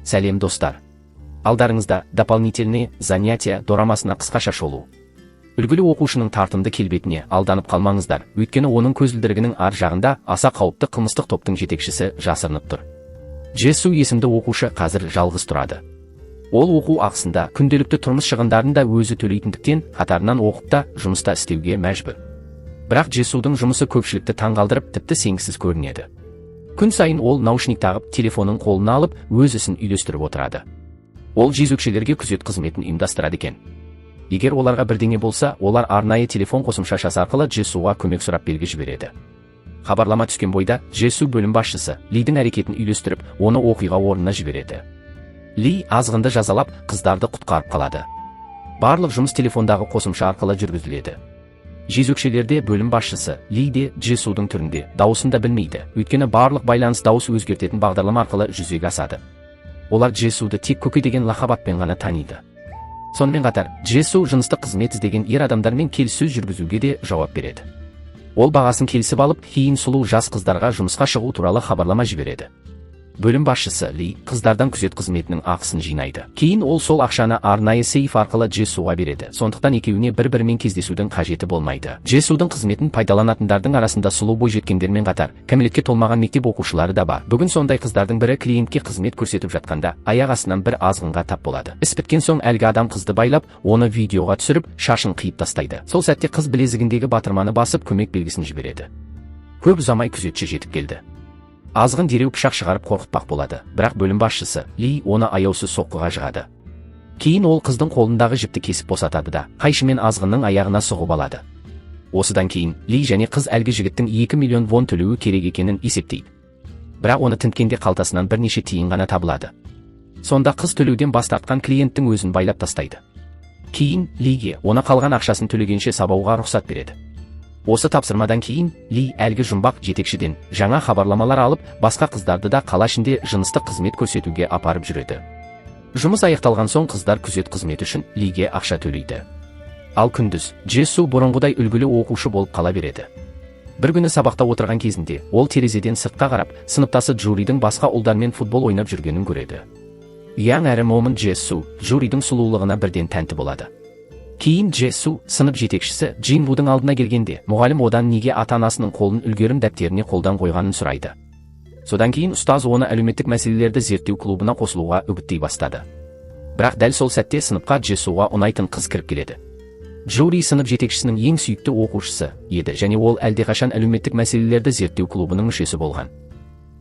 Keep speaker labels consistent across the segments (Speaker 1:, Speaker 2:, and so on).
Speaker 1: Сәлем достар. Алдарыңызда дополнительные занятия дорамасына қысқаша шолу. Үлгілі оқушының тартымды келбетіне алданып қалмаңыздар, өйткені оның көзілдірігінің ар жағында аса қауіпті қылмыстық топтың жетекшісі жасырынып тұр. Джессу есімді оқушы қазір жалғыз тұрады. Ол оқу ақысында күнделікті тұрмыс шығындарын да өзі төлейтіндіктен қатарынан оқып та жұмыста істеуге мәжбүр. Бірақ Джессудың жұмысы көпшілікті таңғалдырып, тіпті сенгісіз көрінеді. Күн сайын ол наушник тағып, телефонын қолына алып, өз ісін үйлестіріп отырады. Ол жезөкшелерге күзет қызметін ұйымдастырады екен. Егер оларға бірдеңе болса, олар арнайы телефон қосымшасы арқылы Джессуға көмек сұрап белгі жібереді. Хабарлама түскен бойда Джессу бөлім басшысы Лидің әрекетін үйлестіріп, оны оқиға орнына жібереді. Ли азғынды жазалап, қыздарды құтқарып қалады. Барлық жұмыс телефондағы қосымша арқылы жүргізіледі. Жезөкшелерде бөлім басшысы Ли де Джессудың түрінде дауысын да білмейді, өйткені барлық байланыс дауыс өзгертетін бағдарлама арқылы жүзеге асады. Олар Джессуды тек көке деген лақап атпен ғана таниды. Сонымен қатар, Джессу жыныстық қызмет іздеген ер адамдармен келіссөз жүргізуге де жауап береді. Ол бағасын келісіп алып, кейін сұлу жас қыздарға жұмысқа шығу туралы хабарлама жібереді. Бөлім басшысы Ли қыздардан күзет қызметінің ақысын жинайды. Кейін ол сол ақшаны арнайы сейф арқылы Джессуға береді. Сондықтан екеуіне бір-бірімен кездесудің қажеті болмайды. Джессудың қызметін пайдаланатындардың арасында сұлу бойжеткендермен қатар кәмелетке толмаған мектеп оқушылары да бар. Бүгін сондай қыздардың бірі клиентке қызмет көрсетіп жатқанда аяқ астынан бір азғынға тап болады. Іс біткен соң әлгі адам қызды байлап, оны видеоға түсіріп, шашын қиып тастайды. Сол сәтте қыз білезігіндегі батырманы басып көмек белгісін жібереді. Көп ұзамай күзетші жетіп келді. Азғын дереу пышақ шығарып қорқытпақ болады, бірақ бөлім басшысы Ли оны аяусыз соққыға жығады. Кейін ол қыздың қолындағы жіпті кесіп босатады да қайшымен азғынның аяғына сұғып алады. Осыдан кейін Ли және қыз әлгі жігіттің 2 миллион вон төлеуі керек екенін есептейді. Бірақ оны тінткенде қалтасынан бірнеше тиын ғана табылады. Сонда қыз төлеуден бас тартқан клиенттің өзін байлап тастайды. Кейін Лиге оны қалған ақшасын төлегенше сабауға рұқсат береді. Осы тапсырмадан кейін Ли әлгі жұмбақ жетекшіден жаңа хабарламалар алып, басқа қыздарды да қала ішінде жыныстық қызмет көрсетуге апарып жүреді. Жұмыс аяқталған соң қыздар күзет қызметі үшін Лиге ақша төлейді. Ал күндіз Джессу бұрынғыдай үлгілі оқушы болып қала береді. Бір күні сабақта отырған кезінде ол терезеден сыртқа қарап, сыныптасы Джуридің басқа ұлдармен футбол ойнап жүргенін көреді. Яң әрі момын Джессу Джуридің сұлулығына бірден тәнті болады. Кейін Джессу сынып жетекшісі Джин Вудың алдына келгенде, мұғалім одан неге ата-анасының қолын үлгерім дәптеріне қолдан қойғанын сұрайды. Содан кейін ұстаз оны әлеуметтік мәселелерді зерттеу клубына қосылуға үгіттей бастады. Бірақ дәл сол сәтте сыныпқа Джессуға ұнайтын қыз кіріп келеді. Джури сынып жетекшісінің ең сүйікті оқушысы еді және ол әлдеқашан әлеуметтік мәселелерді зерттеу клубының мүшесі болған.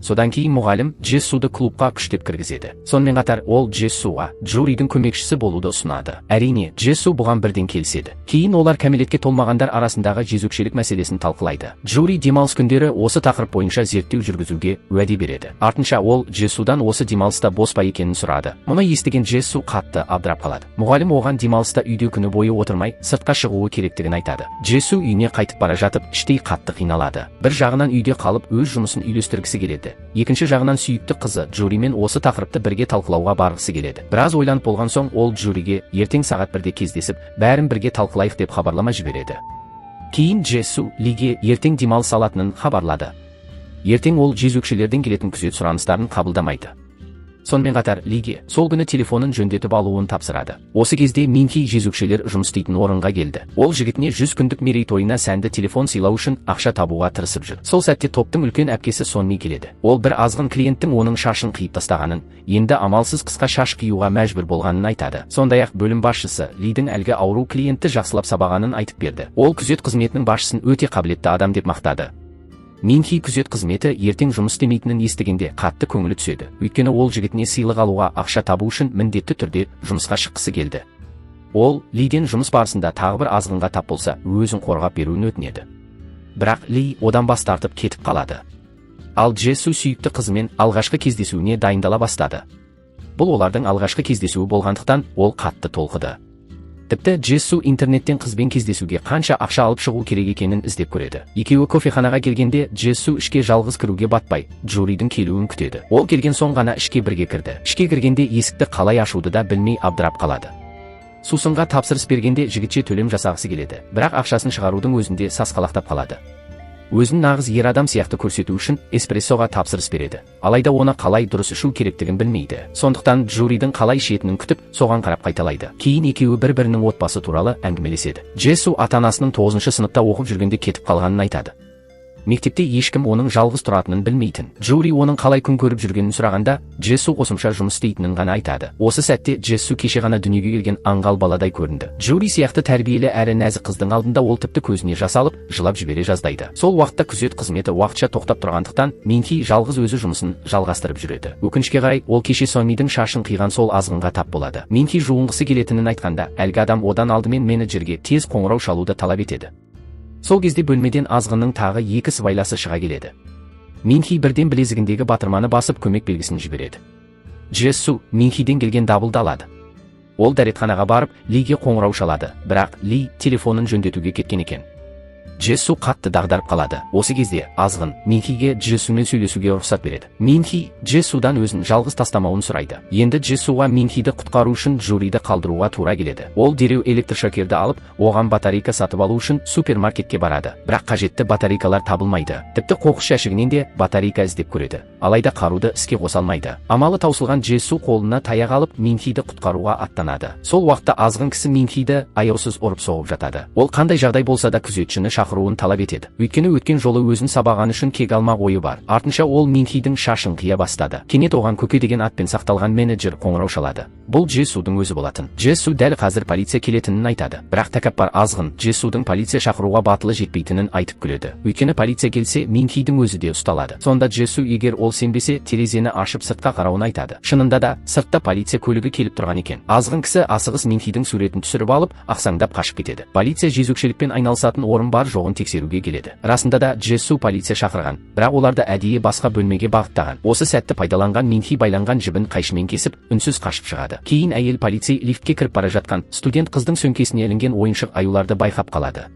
Speaker 1: Содан кейін мұғалім Джессуды клубқа күштеп кіргізеді. Сонымен қатар ол Джессуға Джуридің көмекшісі болуды ұсынады. Әрине, Джессу бұған бірден келіседі. Кейін олар кәмелетке толмағандар арасындағы жезөкшелік мәселесін талқылайды. Джури демалыс күндері осы тақырып бойынша зерттеу жүргізуге уәде береді. Артынша ол Джессудан осы демалыста бос па екенін сұрады. Мұны естіген Джессу қатты абдырап қалады. Мұғалім оған демалыста үйде күні бойы отырмай, сыртқа шығуы керектігін айтады. Джессу үйіне қайтып бара жатып, іштей қатты қиналады. Бір жағынан үйде қалып өз жұмысын үйлестіргісі келеді. Екінші жағынан сүйікті қызы Джуримен осы тақырыпты бірге талқылауға барғысы келеді. Біраз ойланып болған соң ол Джуриге ертең сағат 1-де кездесіп, бәрін бірге талқылайық деп хабарлама жібереді. Кейін Джессу Лиге ертең демалыс алатынын хабарлады. Ертең ол жезөкшелерден келетін күзет сұраныстарын қабылдамайды. Сонымен қатар Лиге сол күні телефонын жөндетіп алуын тапсырады. Осы кезде Минки жезөкшелер жұмыс істейтін орынға келді. Ол жігітіне 100 күндік мерейтойына сәнді телефон сыйлау үшін ақша табуға тырысып жүр. Сол сәтте топтың үлкен әпкесі Сонми келеді. Ол бір азғын клиенттің оның шашын қиып тастағанын, енді амалсыз қысқа шаш қиюға мәжбүр болғанын айтады. Сондай-ақ бөлім басшысы Лидің әлгі ауру клиентті жақсылап сабағанын айтып берді. Ол күзет қызметінің басшысын өте қабілетті адам деп мақтады. Минки күзет қызметі ертең жұмыс істемейтінін естігенде қатты көңілі түседі. Өйткені ол жігітіне сыйлық алуға ақша табу үшін міндетті түрде жұмысқа шыққысы келді. Ол Лиден жұмыс барысында тағы бір азғынға тап болса, өзін қорғап беруін өтінеді. Бірақ Ли одан бас тартып кетіп қалады. Ал Джессу сүйікті қызымен алғашқы кездесуіне дайындала бастады. Бұл олардың алғашқы кездесуі болғандықтан ол қатты толқыды. Тіпті Джессу интернеттен қызбен кездесуге қанша ақша алып шығу керек екенін іздеп көреді. Екеуі кофеханаға келгенде Джессу ішке жалғыз кіруге батпай, Джуридің келуін күтеді. Ол келген соң ғана ішке бірге кірді. Ішке кіргенде есікті қалай ашуды да білмей абдырап қалады. Сусынға тапсырыс бергенде жігітше төлем жасағысы келеді, бірақ ақшасын шығарудың өзінде сасқалақтап қалады. өзін нағыз ер адам сияқты көрсету үшін эспрессоға тапсырыс береді. Алайда оны қалай дұрыс ішу керектігін білмейді. Сондықтан Джуридің қалай ішетінін күтіп, соған қарап қайталайды. Кейін екеуі бір-бірінің отбасы туралы әңгімелеседі. Джессу ата-анасының 9-шы сыныпта оқып жүргенде кетіп қалғанын айтады. Мектепте ешкім оның жалғыз тұратынын білмейтін. Джури оның қалай күн көріп жүргенін сұрағанда, Джессу қосымша жұмыс істейтінін ғана айтады. Осы сәтте Джессу кеше ғана дүниеге келген аңғал баладай көрінді. Джури сияқты тәрбиелі әрі нәзік қыздың алдында ол тіпті көзіне жас алып, жылап жібере жаздайды. Сол уақытта күзет қызметі уақытша тоқтап тұрғандықтан, Минхи жалғыз өзі жұмысын жалғастырып жүреді. Өкінішке қарай, ол кеше Сонмидің шашын қиған сол азғынға тап болады. Минхи жуынғысы келетінін айтқанда, әлгі адам одан алдымен менеджерге тез қоңырау шалуды талап етеді. Сол кезде бөлмеден азғынның тағы 2 сыбайласы шыға келеді. Минхи бірден білезігіндегі батырманы басып көмек белгісін жібереді. Джессу Минхиден келген дабылды алады. Ол дәретханаға барып, Лиге қоңырау шалады, бірақ Ли телефонын жөндетуге кеткен екен. Джессу қатты дағдарып қалады. Осы кезде азғын Минхиге Джессумен сөйлесуге рұқсат береді. Минхи Джессудан өзін жалғыз тастамауын сұрайды. Енді Джессуға Минхиді құтқару үшін Джуриді қалдыруға тура келеді. Ол дереу электрошокерді алып, оған батарейка сатып алу үшін супермаркетке барады. Бірақ қажетті батарейкалар табылмайды. Тіпті қоқыс жәшігінен де батарейка іздеп көреді. Алайда қаруды іске қоса алмайды. Амалы таусылған Джессу қолына таяқ алып Минхиді құтқаруға аттанады. Сол уақытта азғын кісі Минхиді аяусыз ұрып соғып жатады. Ол қандай жағдай болса да күзетшіні шақыруын талап етеді. Өйткені өткен жолы өзін сабаған үшін кек алмақ ойы бар. Артынша ол Минхидің шашын қия бастады. Кенет оған Көке деген атпен сақталған менеджер қоңырау шалады. Бұл Джессудің өзі болатын. Джессу дәл қазір полиция келетінін айтады. Бірақ тәкаппар азғын Джессудің полиция шақыруға батылы жетпейтінін айтып күледі. Өйткені полиция келсе, Минхидің өзі де ұсталады. Сонда Джессу егер ол сенбесе, терезені ашып сыртқа қарауын айтады. Шынында да сыртта полиция көлігі келіп тұрған екен. Азғын кісі асығыс Минхидің суретін түсіріп алып, ақсаңдап қашып кетеді. Полиция жезөкшелікпен айналысатын орын бар жоғын тексеруге келеді. Расында да Джессу полиция шақырған, бірақ оларды әдейі басқа бөлмеге бағыттаған. Осы сәтті пайдаланған Минхи байланған жібін қайшымен кесіп, үнсіз қашып шығады. Кейін әйел полицей лифтке кіріп бара жатқан студент қыздың сөмкесіне ілінген ойыншық аюларды байқап қалады.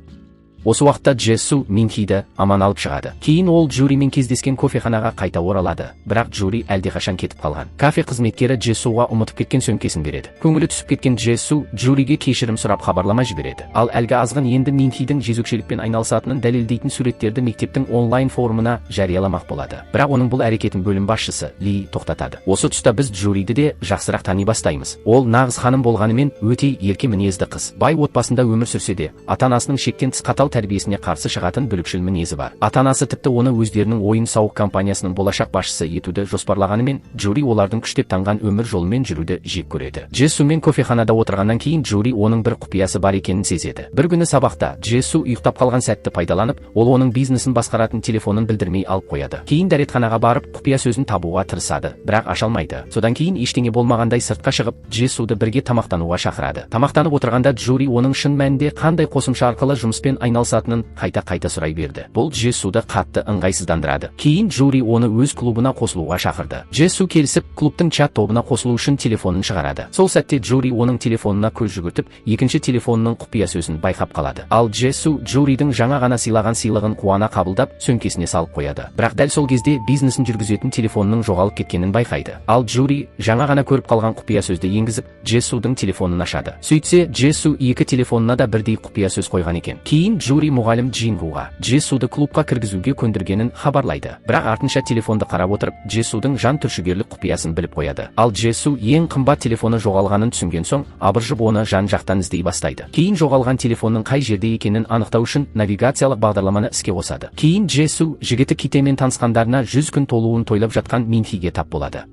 Speaker 1: Осы уақытта Джессу Минхиді аман алып шығады. Кейін ол Джуримен кездескен кофеханаға қайта оралады, бірақ Джури әлдеқашан кетіп қалған. Кафе қызметкері Джессуға ұмытып кеткен сөмкесін береді. Көңілі түсіп кеткен Джессу Джуриге кешірім сұрап хабарлама жібереді. Ал әлгі азғын енді Минхидің жезөкшелікпен айналысатынын дәлелдейтін суреттерді мектептің онлайн форумына жарияламақ болады. Бірақ оның бұл әрекетін бөлім басшысы Ли тоқтатады. Осы тұста біз Джуриді де жақсырақ тани бастаймыз. Ол нағыз ханым болғанымен өте ерке мінезді қыз. Бай отбасында өмір сүрсе де, ата-анасының шектен тыс қатал тәрбиесіне қарсы шығатын бүлікшіл мінезі бар. Ата-анасы тіпті оны өздерінің ойын-сауық компаниясының болашақ басшысы етуді жоспарлағанымен, Джури олардың күштеп таңған өмір жолымен жүруді жек көреді. Джессумен кофеханада отырғаннан кейін Джури оның бір құпиясы бар екенін сезеді. Бір күні сабақта Джессу ұйықтап қалған сәтті пайдаланып, ол оның бизнесін басқаратын телефонын білдірмей алып қояды. Кейін дәретханаға барып, құпия сөзін табуға тырысады, бірақ аша алмайды. Содан кейін ештеңе болмағандай сыртқа шығып, Джессуды бірге тамақтануға шақырады. Тамақтанып отырғанда Джури оның шын мәнінде қандай қосымша арқылы жұмыспен айналысатынын қайта сұрай берді. Бұл Джессуды қатты ыңғайсыздандырады. Кейін Джури оны өз клубына қосылуға шақырды. Джессу келісіп, клубтың чат тобына қосылу үшін телефонын шығарады. Сол сәтте Джури оның телефонына көз жүгіртіп, екінші телефонының құпия сөзін байқап қалады. Ал Джессу Джуридің жаңа ғана сыйлаған сыйлығын қуана қабылдап, сөмкесіне салып қояды. Бірақ дәл сол кезде бизнесін жүргізетін телефонның жоғалып кеткенін байқайды. Ал Джури жаңа ғана көріп қалған құпия сөзді енгізіп, Джессудың телефонын ашады. Сөйтсе, Джессу екі телефонына да бірдей құпия сөз қойған екен. Кейін Джури мұғалім Джингуға Джессуды клубқа кіргізуге көндіргенін хабарлайды. Бірақ артынша телефонды қарап отырып, Джессудың жан түршігерлік құпиясын біліп қояды. Ал Джессу ең қымбат телефоны жоғалғанын түсінген соң, абыржып оны жан-жақтан іздей бастайды. Кейін жоғалған телефонның қай жерде екенін анықтау үшін навигациялық бағдарламаны іске қосады. Кейін Джессу жігіті Китемен танысқандарына 100 күн толуын тойлап жатқан Минхиге тап болады.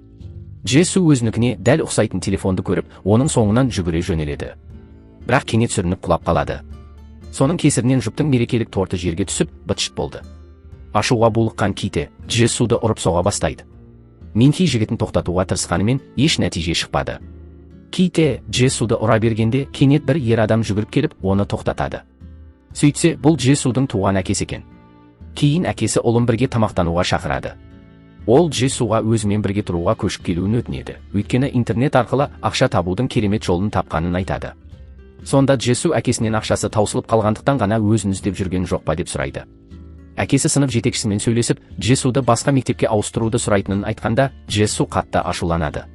Speaker 1: Джессу өзінікіне дәл ұқсайтын телефонды көріп, оның соңынан жүгіре жөнеледі. Бірақ кенет сүрініп құлап қалады. Соның кесірінен жұптың мерекелік торты жерге түсіп, быт-шыт болды. Ашуға булыққан Ките Джессуды ұрып соға бастайды. Минхи жігітін тоқтатуға тырысқанымен еш нәтиже шықпады. Ките Джессуды ұра бергенде кенет бір ер адам жүгіріп келіп, оны тоқтатады. Сөйтсе, бұл Джессудің туған әкесі екен. Кейін әкесі ұлын бірге тамақтануға шақырады. Ол Джессуға өзімен бірге тұруға көшіп келуін өтінеді. Өйткені интернет арқылы ақша табудың керемет жолын тапқанын айтады. Сонда Джессу әкесінен ақшасы таусылып қалғандықтан ғана өзін іздеп жүрген жоқ па деп сұрайды. Әкесі сынып жетекшісімен сөйлесіп, Джессуды басқа мектепке ауыстыруды сұрайтынын айтқанда, Джессу қатты ашуланады.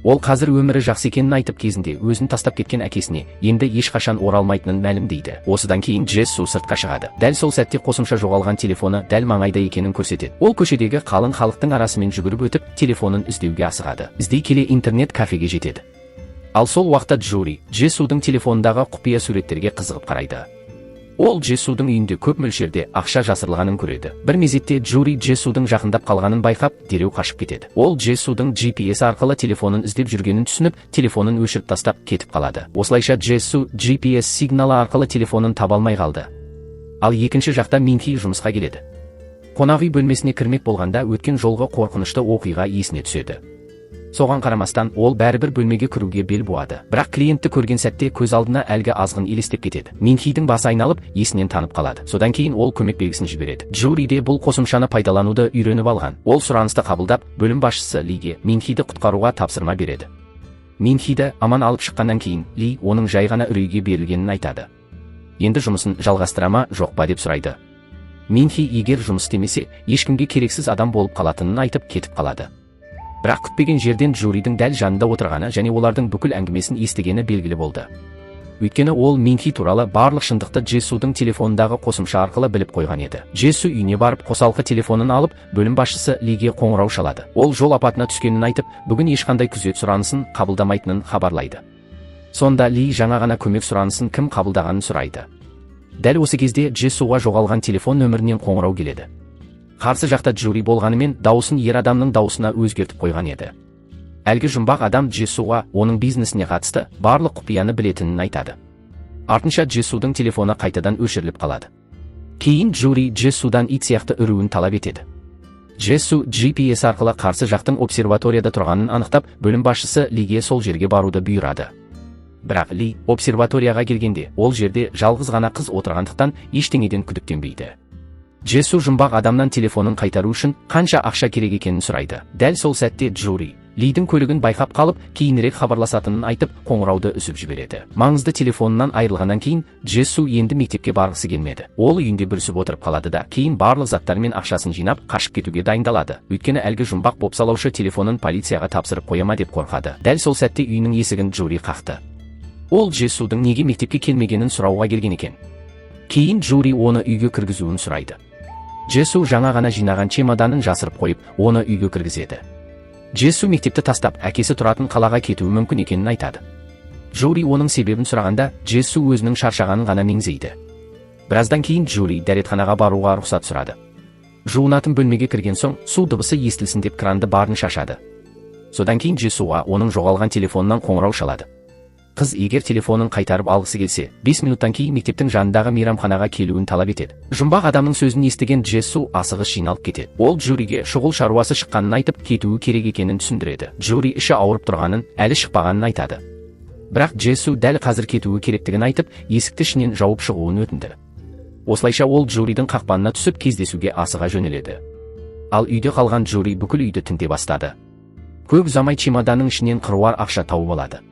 Speaker 1: Ол қазір өмірі жақсы екенін айтып, кезінде өзін тастап кеткен әкесіне енді ешқашан оралмайтынын мәлімдейді. Осыдан кейін Джессу сыртқа шығады. Дәл сол сәтте қосымша жоғалған телефоны дәл маңайда екенін көрсетеді. Ол көшедегі қалың халықтың арасымен жүгіріп өтіп, телефонын іздеуге асығады. Іздей келе интернет кафеге жетеді. Ал сол уақытта Джури Джессудің телефонындағы құпия суреттерге қызығып қарайды. Ол Джессудің үйінде көп мөлшерде ақша жасырылғанын көреді. Бір мезетте Джури Джессудің жақындап қалғанын байқап, дереу қашып кетеді. Ол Джессудің GPS арқылы телефонын іздеп жүргенін түсініп, телефонын өшіріп тастап кетіп қалады. Осылайша Джессу GPS сигналы арқылы телефонын таба алмай қалды. Ал екінші жақта Минхи жұмысқа келеді. Қонақ үй бөлмесіне кірмек болғанда өткен жолғы қорқынышты оқиға есіне түседі. Соған қарамастан, ол бәрібір бөлмеге кіруге бел буады. Бірақ клиентті көрген сәтте көз алдына әлгі азғын елестеп кетеді. Минхидің басы айналып, есінен танып қалады. Содан кейін ол көмек белгісін жібереді. Джури де бұл қосымшаны пайдалануды үйреніп алған. Ол сұранысты қабылдап, бөлім басшысы Лиге Минхиді құтқаруға тапсырма береді. Минхиді аман алып шыққаннан кейін, Ли оның жай ғана үрейге берілгенін айтады. Енді жұмысын жалғастыра ма, жоқ па деп сұрайды. Минхи егер жұмыс істемесе, ешкімге керексіз адам болып қалатынын айтып кетіп қалады. Бірақ күтпеген жерден Джуридің дәл жанында отырғаны және олардың бүкіл әңгімесін естігені белгілі болды. Өйткені ол Минхи туралы барлық шындықты Джессудің телефонындағы қосымша арқылы біліп қойған еді. Джессу үйіне барып, қосалқы телефонын алып, бөлім басшысы Лиге қоңырау шалады. Ол жол апатына түскенін айтып, бүгін ешқандай күзет сұранысын қабылдамайтынын хабарлайды. Сонда Ли жаңа ғана көмек сұранысын кім қабылдағанын сұрайды. Дәл осы кезде Джессуға жоғалған телефон нөмірінен қоңырау келеді. Қарсы жақта Джури болғанымен, дауысын ер адамның дауысына өзгертіп қойған еді. Әлгі жұмбақ адам Джессуға оның бизнесіне қатысты барлық құпияны білетінін айтады. Артынша Джессудің телефоны қайтадан өшіріліп қалады. Кейін Джури Джессудан ит сияқты үруін талап етеді. Джессу GPS арқылы қарсы жақтың обсерваторияда тұрғанын анықтап, бөлім басшысы Лиге сол жерге баруды бұйырады. Бірақ Ли обсерваторияға келгенде, ол жерде жалғыз ғана қыз отырғандықтан ештеңеден күдіктенбейді. Джессу жұмбақ адамнан телефонын қайтару үшін қанша ақша керек екенін сұрайды. Дәл сол сәтте Джури Лидің көлігін байқап қалып, кейінірек хабарласатынын айтып, қоңырауды үзіп жібереді. Маңызды телефонынан айырылғаннан кейін Джессу енді мектепке барғысы келмеді. Ол үйінде бүрісіп отырып қалады да, кейін барлық заттары мен ақшасын жинап, қашып кетуге дайындалады. Өйткені әлгі жұмбақ бопсалаушы телефонын полицияға тапсырып қояма деп қорқады. Дәл сол сәтте үйінің есігін Джури қақты. Ол Джессудің неге мектепке келмегенін сұрауға келген екен. Кейін Джури оны үйге кіргізуін сұрайды. Джессу жаңа ғана жинаған чемоданын жасырып қойып, оны үйге кіргізеді. Джессу мектепті тастап, әкесі тұратын қалаға кетуі мүмкін екенін айтады. Джури оның себебін сұрағанда, Джессу өзінің шаршағанын ғана меңзейді. Біраздан кейін Джури дәретханаға баруға рұқсат сұрады. Жуынатын бөлмеге кірген соң, су дыбысы естілсін деп кранды барын шашады. Содан кейін Джессуға оның жоғалған телефонынан қоңырау шалады. Қыз егер телефонын қайтарып алғысы келсе, 5 минуттан кейін мектептің жанындағы мейрамханаға келуін талап етеді. Жұмбақ адамның сөзін естіген Джессу асығыс жиналып кетеді. Ол Джуриге шұғыл шаруасы шыққанын айтып, кетуі керек екенін түсіндіреді. Джури іші ауырып тұрғанын, әлі шықпағанын айтады. Бірақ Джессу дәл қазір кетуі керектігін айтып, есікті ішінен жауып шығуын өтінді. Осылайша ол Джуридің қақпанына түсіп кездесуге асыға жөнеледі. Ал үйде қалған Джури бүкіл үйді тінте бастады. Көп ұзамай чемоданның ішінен қыруар ақша тауып алады.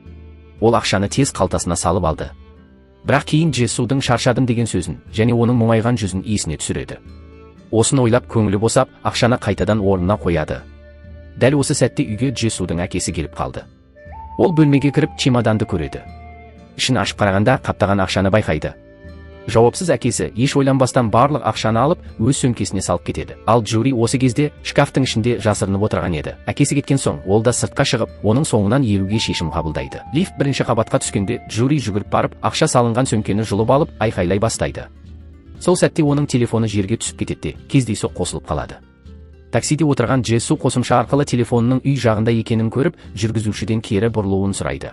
Speaker 1: Ол ақшаны тез қалтасына салып алды. Бірақ кейін Джессудің шаршадым деген сөзін және оның мұңайған жүзін есіне түсіреді. Осыны ойлап көңілі босап, ақшаны қайтадан орнына қояды. Дәл осы сәтте үйге Джессудің әкесі келіп қалды. Ол бөлмеге кіріп чемоданды көреді. Ішін ашып қарағанда қаптаған ақшаны байқайды. Жауапсыз әкесі еш ойланбастан барлық ақшаны алып, өз сөмкесіне салып кетеді. Ал Джури осы кезде шкафтың ішінде жасырынып отырған еді. Әкесі кеткен соң, ол да сыртқа шығып, оның соңынан еруге шешім қабылдайды. Лифт бірінші қабатқа түскенде, Джури жүгіріп барып, ақша салынған сөмкені жұлып алып, айқайлай бастайды. Сол сәтте оның телефоны жерге түсіп кетеді, кездейсоқ қосылып қалады. Таксиде отырған Джессу қосымша арқылы телефонының үй жағында екенін көріп, жүргізушіден кері бұрылуын сұрайды.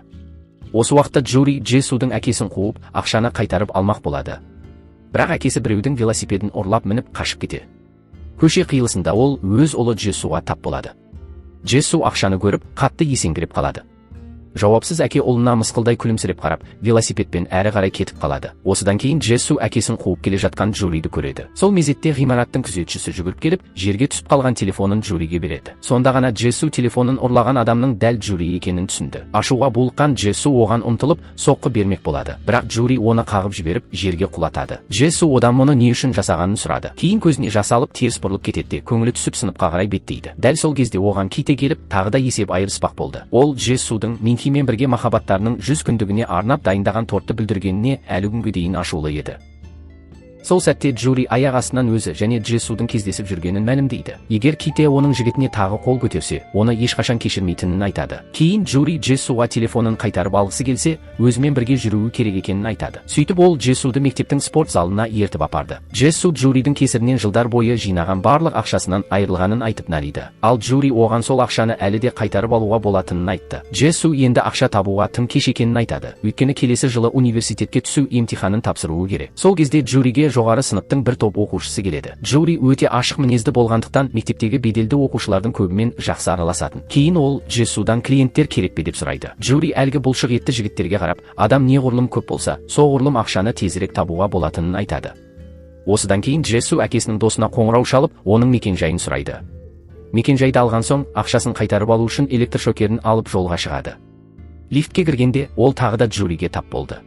Speaker 1: Осы уақытта Джури Джессудің әкесін қуып, ақшаны қайтарып алмақ болады. Бірақ әкесі біреудің велосипедін ұрлап мініп қашып кетеді. Көше қиылысында ол өз ұлы Джессуға тап болады. Джессу ақшаны көріп, қатты есеңгіреп қалады. Жауапсыз әке ұлына мысқылдай күлімсіреп қарап, велосипедпен әрі қарай кетіп қалады. Осыдан кейін Джессу әкесін қуып келе жатқан Джуриді көреді. Сол мезетте ғимараттың күзетшісі жүгіріп келіп, жерге түсіп қалған телефонын Джуриге береді. Сонда ғана Джессу телефонын ұрлаған адамның дәл Джури екенін түсінді. Ашуға булыққан Джессу оған ұмтылып, соққы бермек болады. Бірақ Джури оны қағып жіберіп, жерге құлатады. Джессу одан мұны не үшін жасағанын сұрады. Кейін көзіне жас алып теріс бұрылып кетеді, көңілі түсіп сыныпқа қарай беттейді. Дәл сол кезде оған Ките келіп, тағы да есеп айырыспақ болды. Ол Джессудың Минхимен бірге махаббаттарының 100 күндігіне арнап дайындаған тортты бүлдіргеніне әлі күнге дейін ашулы еді. Сол сәтте Джури аяқ астынан өзі және Джессудың кездесіп жүргенін мәлімдейді. Егер Ките оның жігітіне тағы қол көтерсе, оны ешқашан кешірмейтінін айтады. Кейін Джури Джессуға телефонын қайтарып алғысы келсе, өзімен бірге жүруі керек екенін айтады. Сөйтіп ол Джессуды мектептің спорт залына ертіп апарды. Джессу Джуридің кесірінен жылдар бойы жинаған барлық ақшасынан айырылғанын айтып налиды. Ал Джури оған сол ақшаны әлі де қайтарып алуға болатынын айтты. Джессу енді ақша табуға тым кеш екенін айтады. Өйткені келесі жылы университетке түсу емтиханын тапсыруы керек. Сол кезде Джуриге жоғары сыныптың бір топ оқушысы келеді. Джури өте ашық мінезді болғандықтан мектептегі беделді оқушылардың көбімен жақсы араласатын. Кейін ол Джессудан клиенттер керек пе деп сұрайды. Джури әлгі бұлшық етті жігіттерге қарап, адам неғұрлым көп болса, соғұрлым ақшаны тезірек табуға болатынын айтады. Осыдан кейін Джессу әкесінің досына қоңырау шалып, оның мекен-жайын сұрайды. Мекен-жайды алған соң, ақшасын қайтарып алу үшін электрошокерін алып жолға шығады. Лифтке кіргенде ол тағы да Джуриге тап болды.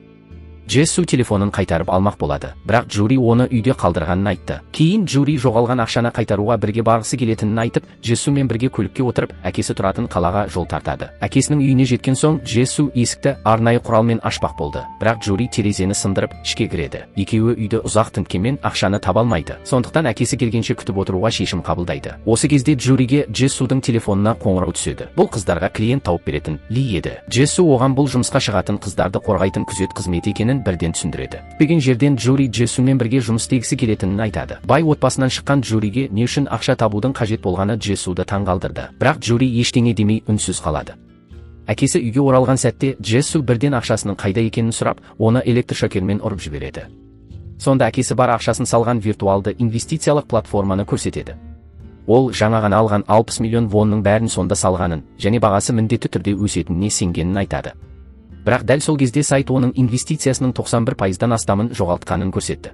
Speaker 1: Джессу телефонын қайтарып алмақ болады, бірақ Джури оны үйде қалдырғанын айтты. Кейін Джури жоғалған ақшаны қайтаруға бірге барғысы келетінін айтып, Джессумен бірге көлікке отырып, әкесі тұратын қалаға жол тартады. Әкесінің үйіне жеткен соң, Джессу есікті арнайы құралмен ашпақ болды, бірақ Джури терезені сындырып, ішке кіреді. Екеуі үйді ұзақ тінткенмен ақшаны таба алмайды. Сондықтан әкесі келгенше күтіп отыруға шешім қабылдайды. Осы кезде Джуриге Джессудың телефонына қоңырау түседі. Бұл қыздарға клиент тауып беретін Ли еді. Джессу оған бұл жұмысқа шығатын қыздарды қорғайтын күзет қызметі екенін бірден түсіндіреді. Күтпеген жерден Джури Джессумен бірге жұмыс істегісі келетінін айтады. Бай отбасынан шыққан Джуриге не үшін ақша табудың қажет болғаны Джессуды таңғалдырды. Бірақ Джури ештеңе демей үнсіз қалады. Әкесі үйге оралған сәтте Джессу бірден ақшасының қайда екенін сұрап, оны электрошокермен ұрып жібереді. Сонда әкесі бар ақшасын салған виртуалды инвестициялық платформаны көрсетеді. Ол жаңа ғана алған 60 миллион вонның бәрін сонда салғанын, және бағасы міндетті түрде өсетініне сенгенін айтады. Бірақ дәл сол кезде сайт оның инвестициясының 91%-дан астамын жоғалтқанын көрсетті.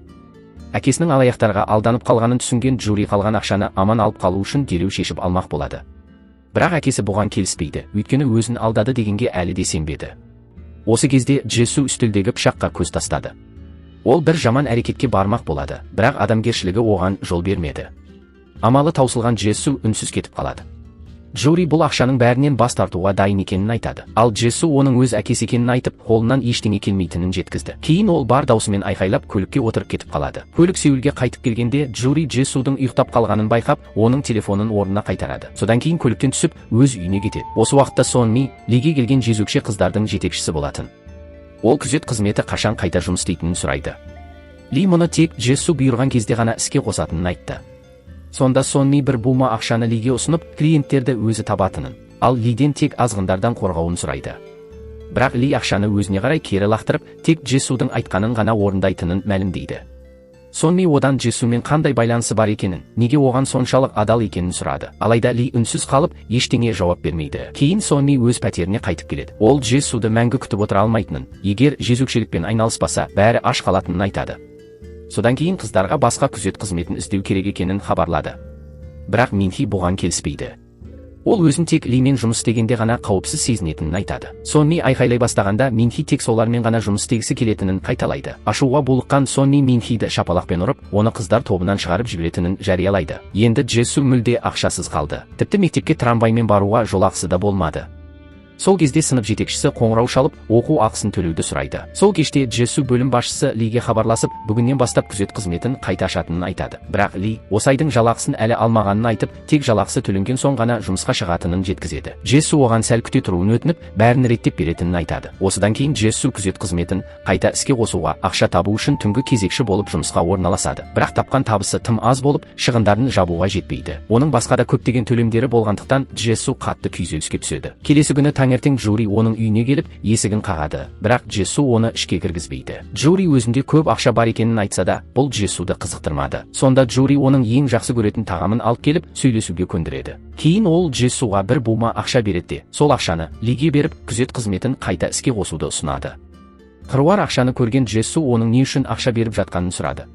Speaker 1: Әкесінің алаяқтарға алданып қалғанын түсінген Джури қалған ақшаны аман алып қалу үшін дереу шешіп алмақ болады. Бірақ әкесі бұған келіспейді, өйткені өзін алдады дегенге әлі де сенбеді. Осы кезде Джессу үстелдегі пышаққа көз тастады. Ол бір жаман әрекетке бармақ болады, бірақ адамгершілігі оған жол бермеді. Амалы таусылған Джессу үнсіз кетіп қалады. Джури бұл ақшаның бәрінен бас тартуға дайын екенін айтады. Ал Джессу оның өз әкесі екенін айтып, қолынан ештеңе келмейтінін жеткізді. Кейін ол бар даусымен айқайлап көлікке отырып кетіп қалады. Көлік Сеулге қайтып келгенде, Джури Джессудың ұйықтап қалғанын байқап, оның телефонын орнына қайтарады. Содан кейін көліктен түсіп, өз үйіне кетеді. Осы уақытта Сон Ми, Лиге келген жезөкше қыздардың жетекшісі болатын. Ол күзет қызметі қашан қайта жұмыс істейтінін сұрайды. Ли мұны тек Джессу бұйырған кезде ғана іске қосатынын айтты. Сонда Сон Ми бір бума ақшаны Лиге ұсынып, клиенттерді өзі табатынын, ал Лиден тек азғындардан қорғауын сұрайды. Бірақ Ли ақшаны өзіне қарай кері лақтырып, тек Джессудың айтқанын ғана орындайтынын мәлімдейді. Сон Ми одан Джессумен қандай байланысы бар екенін, неге оған соншалық адал екенін сұрады. Алайда Ли үнсіз қалып, ештеңе жауап бермейді. Кейін Сон Ми өз пәтеріне қайтып келеді. Ол Джессуды мәңгі күтіп отыра алмайтынын, егер жезөкшелікпен айналыспаса, бәрі аш қалатынын айтады. Содан кейін қыздарға басқа күзет қызметін іздеу керек екенін хабарлады. Бірақ Минхи бұған келіспейді. Ол өзін тек Лимен жұмыс істегенде ғана қауіпсіз сезінетінін айтады. Сон Ми айқайлай бастағанда Минхи тек солармен ғана жұмыс істегісі келетінін қайталайды. Ашуға булыққан Сон Ми Минхиді шапалақпен ұрып, оны қыздар тобынан шығарып жіберетінін жариялайды. Енді Джессу мүлде ақшасыз қалды. Тіпті мектепке трамваймен баруға жолақысы да болмады. Сол кезде сынып жетекшісі қоңырау шалып, оқу ақысын төлеуді сұрайды. Сол кеште Джессу бөлім басшысы Лиге хабарласып, бүгіннен бастап күзет қызметін қайта ашатынын айтады. Бірақ Ли осы айдың жалақысын әлі алмағанын айтып, тек жалақысы төленген соң ғана жұмысқа шығатынын жеткізеді. Джессу оған сәл күте тұруын өтініп, бәрін реттеп беретінін айтады. Осыдан кейін Джессу күзет қызметін қайта іске қосуға ақша табу үшін түнгі кезекші болып жұмысқа орналасады. Бірақ тапқан табысы тым аз болып, шығындарын жабуға жетпейді. Оның басқа да көптеген төлемдері болғандықтан Джессу қатты күйзеліске түседі. Келесі күні таңертең Джури оның үйіне келіп, есігін қағады, бірақ Джессу оны ішке кіргізбейді. Джури өзінде көп ақша бар екенін айтса да, бұл Джессуды қызықтырмады. Сонда Джури оның ең жақсы көретін тағамын алып келіп, сөйлесуге көндіреді. Кейін ол Джессуға бір бума ақша береді, сол ақшаны Лиге беріп, күзет қызметін қайта іске қосуды ұсынады. Қыруар ақшаны көрген Джессу оның не үшін ақша беріп жатқанын сұрады.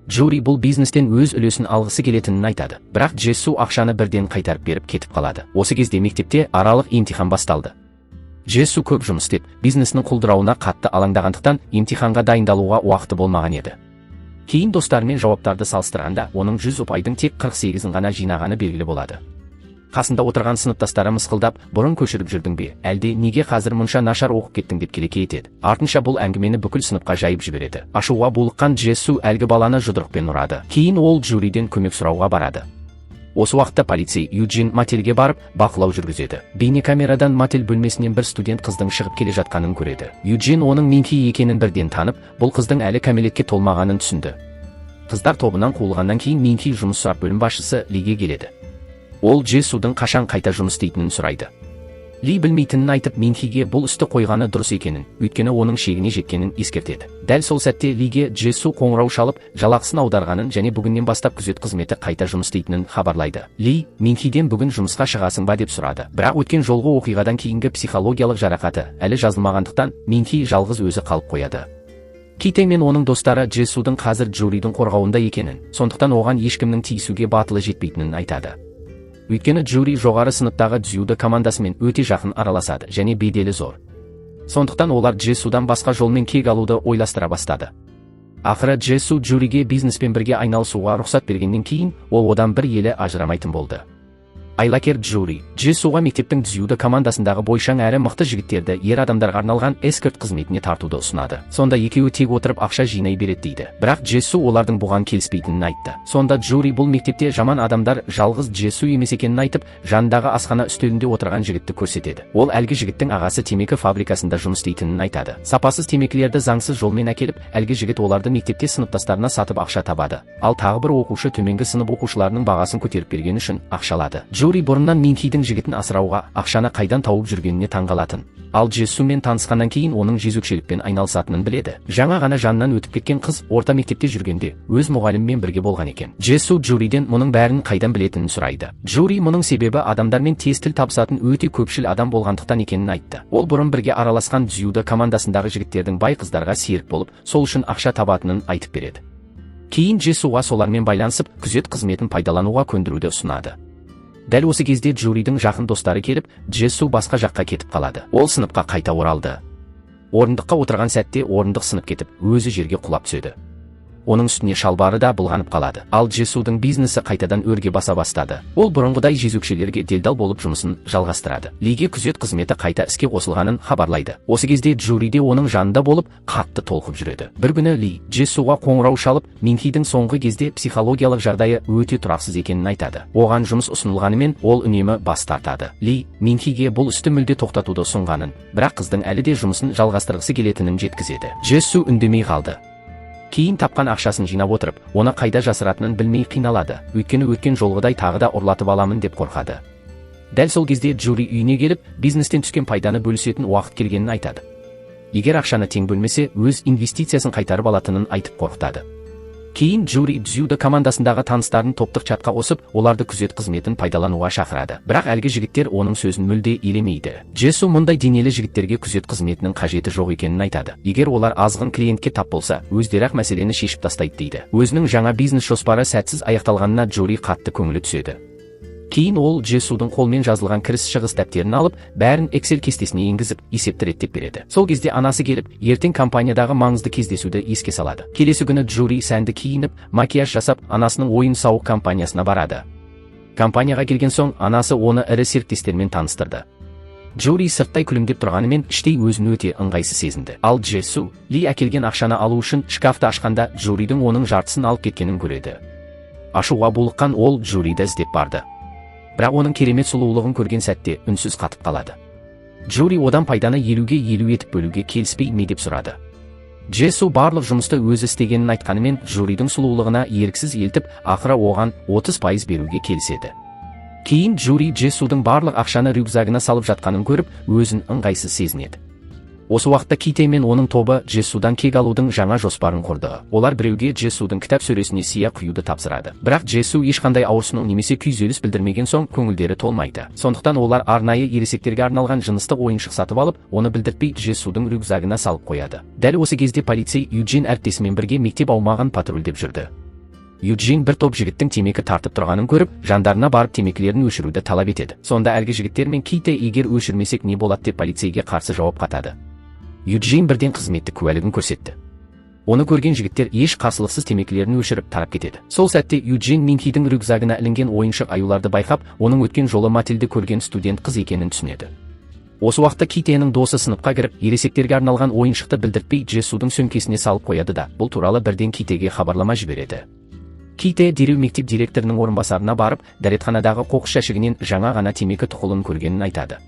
Speaker 1: Джури бұл бизнестен өз үлесін алғысы келетінін айтады, бірақ Джессу ақшаны бірден қайтарып беріп кетіп қалады. Осы кезде мектепте аралық емтихан басталды. Джессу көп жұмыс істеп, бизнесінің құлдырауына қатты алаңдағандықтан емтиханға дайындалуға уақыты болмаған еді. Кейін достарымен жауаптарды салыстырғанда, оның 100 ұпайдың тек 48-ін ғана жинағаны белгілі болады. Қасында отырған сыныптастары мысқылдап, бұрын көшіріп жүрдің бе, әлде неге қазір мұнша нашар оқып кеттің деп келеке етеді. Артынша бұл әңгімені бүкіл сыныпқа жайып жібереді. Ашуға булыққан Джессу әлгі баланы жұдырықпен ұрады. Кейін ол Джуриден көмек сұрауға барады. Осы уақытта полицей Юджин мотельге барып, бақылау жүргізеді. Бейнекамерадан мотель бөлмесінен бір студент қыздың шығып келе жатқанын көреді. Юджин оның Минхи екенін бірден танып, бұл қыздың әлі кәмелетке толмағанын түсінді. Қыздар тобынан қуылғаннан кейін Минхи жұмыс сұрап бөлім басшысы Лиге келеді. Ол Джессудың қашан қайта жұмыс істейтінін сұрайды. Ли білмейтінін айтып, Минхиге бұл істі қойғаны дұрыс екенін, өйткені оның шегіне жеткенін ескертеді. Дәл сол сәтте Лиге Джессу қоңырау шалып, жалақысын аударғанын және бүгіннен бастап күзет қызметі қайта жұмыс істейтінін хабарлайды. Ли Минхиден бүгін жұмысқа шығасың ба деп сұрады. Бірақ өткен жолғы оқиғадан кейінгі психологиялық жарақаты әлі жазылмағандықтан Минхи жалғыз өзі қалып қояды. Китэ мен оның достары Джессудың қазір Джуридің қорғауында екенін, сондықтан оған ешкімнің тиісуге батылы жетпейтінін айтады. Өйткені Джури жоғары сыныптағы дзюдо командасымен өте жақын араласады және беделі зор. Сондықтан олар Джессудан басқа жолмен кек алуды ойластыра бастады. Ақыры Джессу Джуриге бизнеспен бірге айналысуға рұқсат бергеннен кейін, ол одан бір елі ажырамайтын болды. Айлакер Джури Джессуға мектептің дзюдо командасындағы бойшаң әрі мықты жігіттерді ер адамдарға арналған эскорт қызметіне тартуды ұсынады. Сонда екеуі тек отырып ақша жинай береді дейді. Бірақ Джессу олардың бұған келіспейтінін айтты. Сонда Джури бұл мектепте жаман адамдар жалғыз Джессу емес екенін айтып, жанындағы асхана үстелінде отырған жігітті көрсетеді. Ол әлгі жігіттің ағасы темекі фабрикасында жұмыс істейтінін айтады. Сапасыз темекілерді заңсыз жолмен әкеліп, әлгі жігіт оларды мектепте сыныптастарына сатып ақша табады. Ал тағы бір оқушы төменгі сынып оқушыларының бағасын көтеріп бергені үшін ақша алады. Джури бұрыннан Минхидің жігітін асырауға ақшаны қайдан тауып жүргеніне таңғалатын. Ал Джессумен танысқаннан кейін оның жезөкшелікпен айналысатынын біледі. Жаңа ғана жанынан өтіп кеткен қыз орта мектепте жүргенде өз мұғалімімен бірге болған екен. Джессу Джуриден мұның бәрін қайдан білетінін сұрайды. Джури мұның себебі адамдармен тез тіл табысатын өте көпшіл адам болғандықтан екенін айтты. Ол бұрын бірге араласқан дзюдо командасындағы жігіттердің бай қыздарға серік болып, сол үшін ақша табатынын айтып береді. Кейін Джессуға солармен байланысып, күзет қызметін пайдалануға көндіруді ұсынады. Дәл осы кезде Джуридің жақын достары келіп, Джессу басқа жаққа кетіп қалады. Ол сыныпқа қайта оралды. Орындыққа отырған сәтте орындық сынып кетіп, өзі жерге құлап түседі. Оның үстіне шалбары да былғанып қалады. Ал Джессудың бизнесі қайтадан өрге баса бастады. Ол бұрынғыдай жезөкшелерге делдал болып жұмысын жалғастырады. Лиге күзет қызметі қайта іске қосылғанын хабарлайды. Осы кезде Джури де оның жанында болып, қатты толқып жүреді. Бір күні Ли Джессуға қоңырау шалып, Минхидің соңғы кезде психологиялық жағдайы өте тұрақсыз екенін айтады. Оған жұмыс ұсынылғанымен, ол үнемі бас тартады. Ли Минхиге бұл істі мүлде тоқтатуды ұсынғанын, бірақ қыздың әлі де жұмысын жалғастырғысы келетінін жеткізеді. Джессу үндемей қалды. Кейін тапқан ақшасын жинап отырып, оны қайда жасыратынын білмей қиналады. Өйткені өткен жолғыдай тағы да ұрлатып аламын деп қорқады. Дәл сол кезде Джури үйіне келіп, бизнестен түскен пайданы бөлісетін уақыт келгенін айтады. Егер ақшаны тең бөлмесе, өз инвестициясын қайтарып алатынын айтып қорқытады. Кейін Джури дзюдо командасындағы таныстарын топтық чатқа қосып, оларды күзет қызметін пайдалануға шақырады. Бірақ әлгі жігіттер оның сөзін мүлде елемейді. Джессу мұндай денелі жігіттерге күзет қызметінің қажеті жоқ екенін айтады. Егер олар азғын клиентке тап болса, өздері-ақ мәселені шешіп тастайды дейді. Өзінің жаңа бизнес жоспары сәтсіз аяқталғанына Джури қатты көңілі түседі. Кейін ол Джессудың қолмен жазылған кіріс-шығыс дәптерін алып, бәрін Excel кестесіне енгізіп, есепті реттеп береді. Сол кезде анасы келіп, ертең компаниядағы маңызды кездесуді еске салады. Келесі күні Джури сәнді киініп, макияж жасап, анасының ойын-сауық компаниясына барады. Компанияға келген соң, анасы оны ірі серіктестермен таныстырды. Джури сырттай күлімдеп тұрғанымен, іштей өзін өте ыңғайсыз сезінді. Ал Джессу Ли әкелген ақшаны алу үшін шкафты ашқанда, Джуридің оның жартысын алып кеткенін көреді. Ашуға булыққан ол Джуриді іздеп барды. Бірақ оның керемет сұлулығын көрген сәтте үнсіз қатып қалады. Джури одан пайданы 50-ге 50 етіп бөлуге келіспей ме деп сұрады. Джессу барлық жұмысты өзі істегенін айтқанымен, Джуридің сұлулығына еріксіз елтіп, ақыры оған 30% беруге келіседі. Кейін Джури Джессудың барлық ақшаны рюкзагына салып жатқанын көріп, өзін ыңғайсыз сезінеді. Осы уақытта Ките мен оның тобы Джессудан кек алудың жаңа жоспарын құрды. Олар біреуге Джессудың кітап сөресіне сия құюды тапсырады. Бірақ Джессу ешқандай ауырсыну немесе күйзеліс білдірмеген соң көңілдері толмайды. Сондықтан олар арнайы ересектерге арналған жыныстық ойыншық сатып алып, оны білдіртпей Джессудың рюкзагына салып қояды. Дәл осы кезде полицей Юджин әріптесімен бірге мектеп аумағын патрульдеп жүрді. Юджин бір топ жігіттің темекі тартып тұрғанын көріп, жандарына барып темекілерін өшіруді талап етеді. Сонда әлгі жігіттер мен Ките егер өшірмесек не болады деп полицейге қарсы жауап қатады. Юджин бірден қызметтік куәлігін көрсетті. Оны көрген жігіттер еш қарсылықсыз темекілерін өшіріп тарап кетеді. Сол сәтте Юджин Минхидің рюкзагына ілінген ойыншық аюларды байқап, оның өткен жолы Матильді көрген студент қыз екенін түсінеді. Осы уақытта Китенің досы сыныпқа кіріп, ересектерге арналған ойыншықты білдіртпей Джессудың сөмкесіне салып қояды да, бұл туралы бірден Китеге хабарлама жібереді. Ките дереу мектеп директорының орынбасарына барып, дәретханадағы қоқыс жәшігінен жаңа ғана темекі тұқылын көргенін айтады.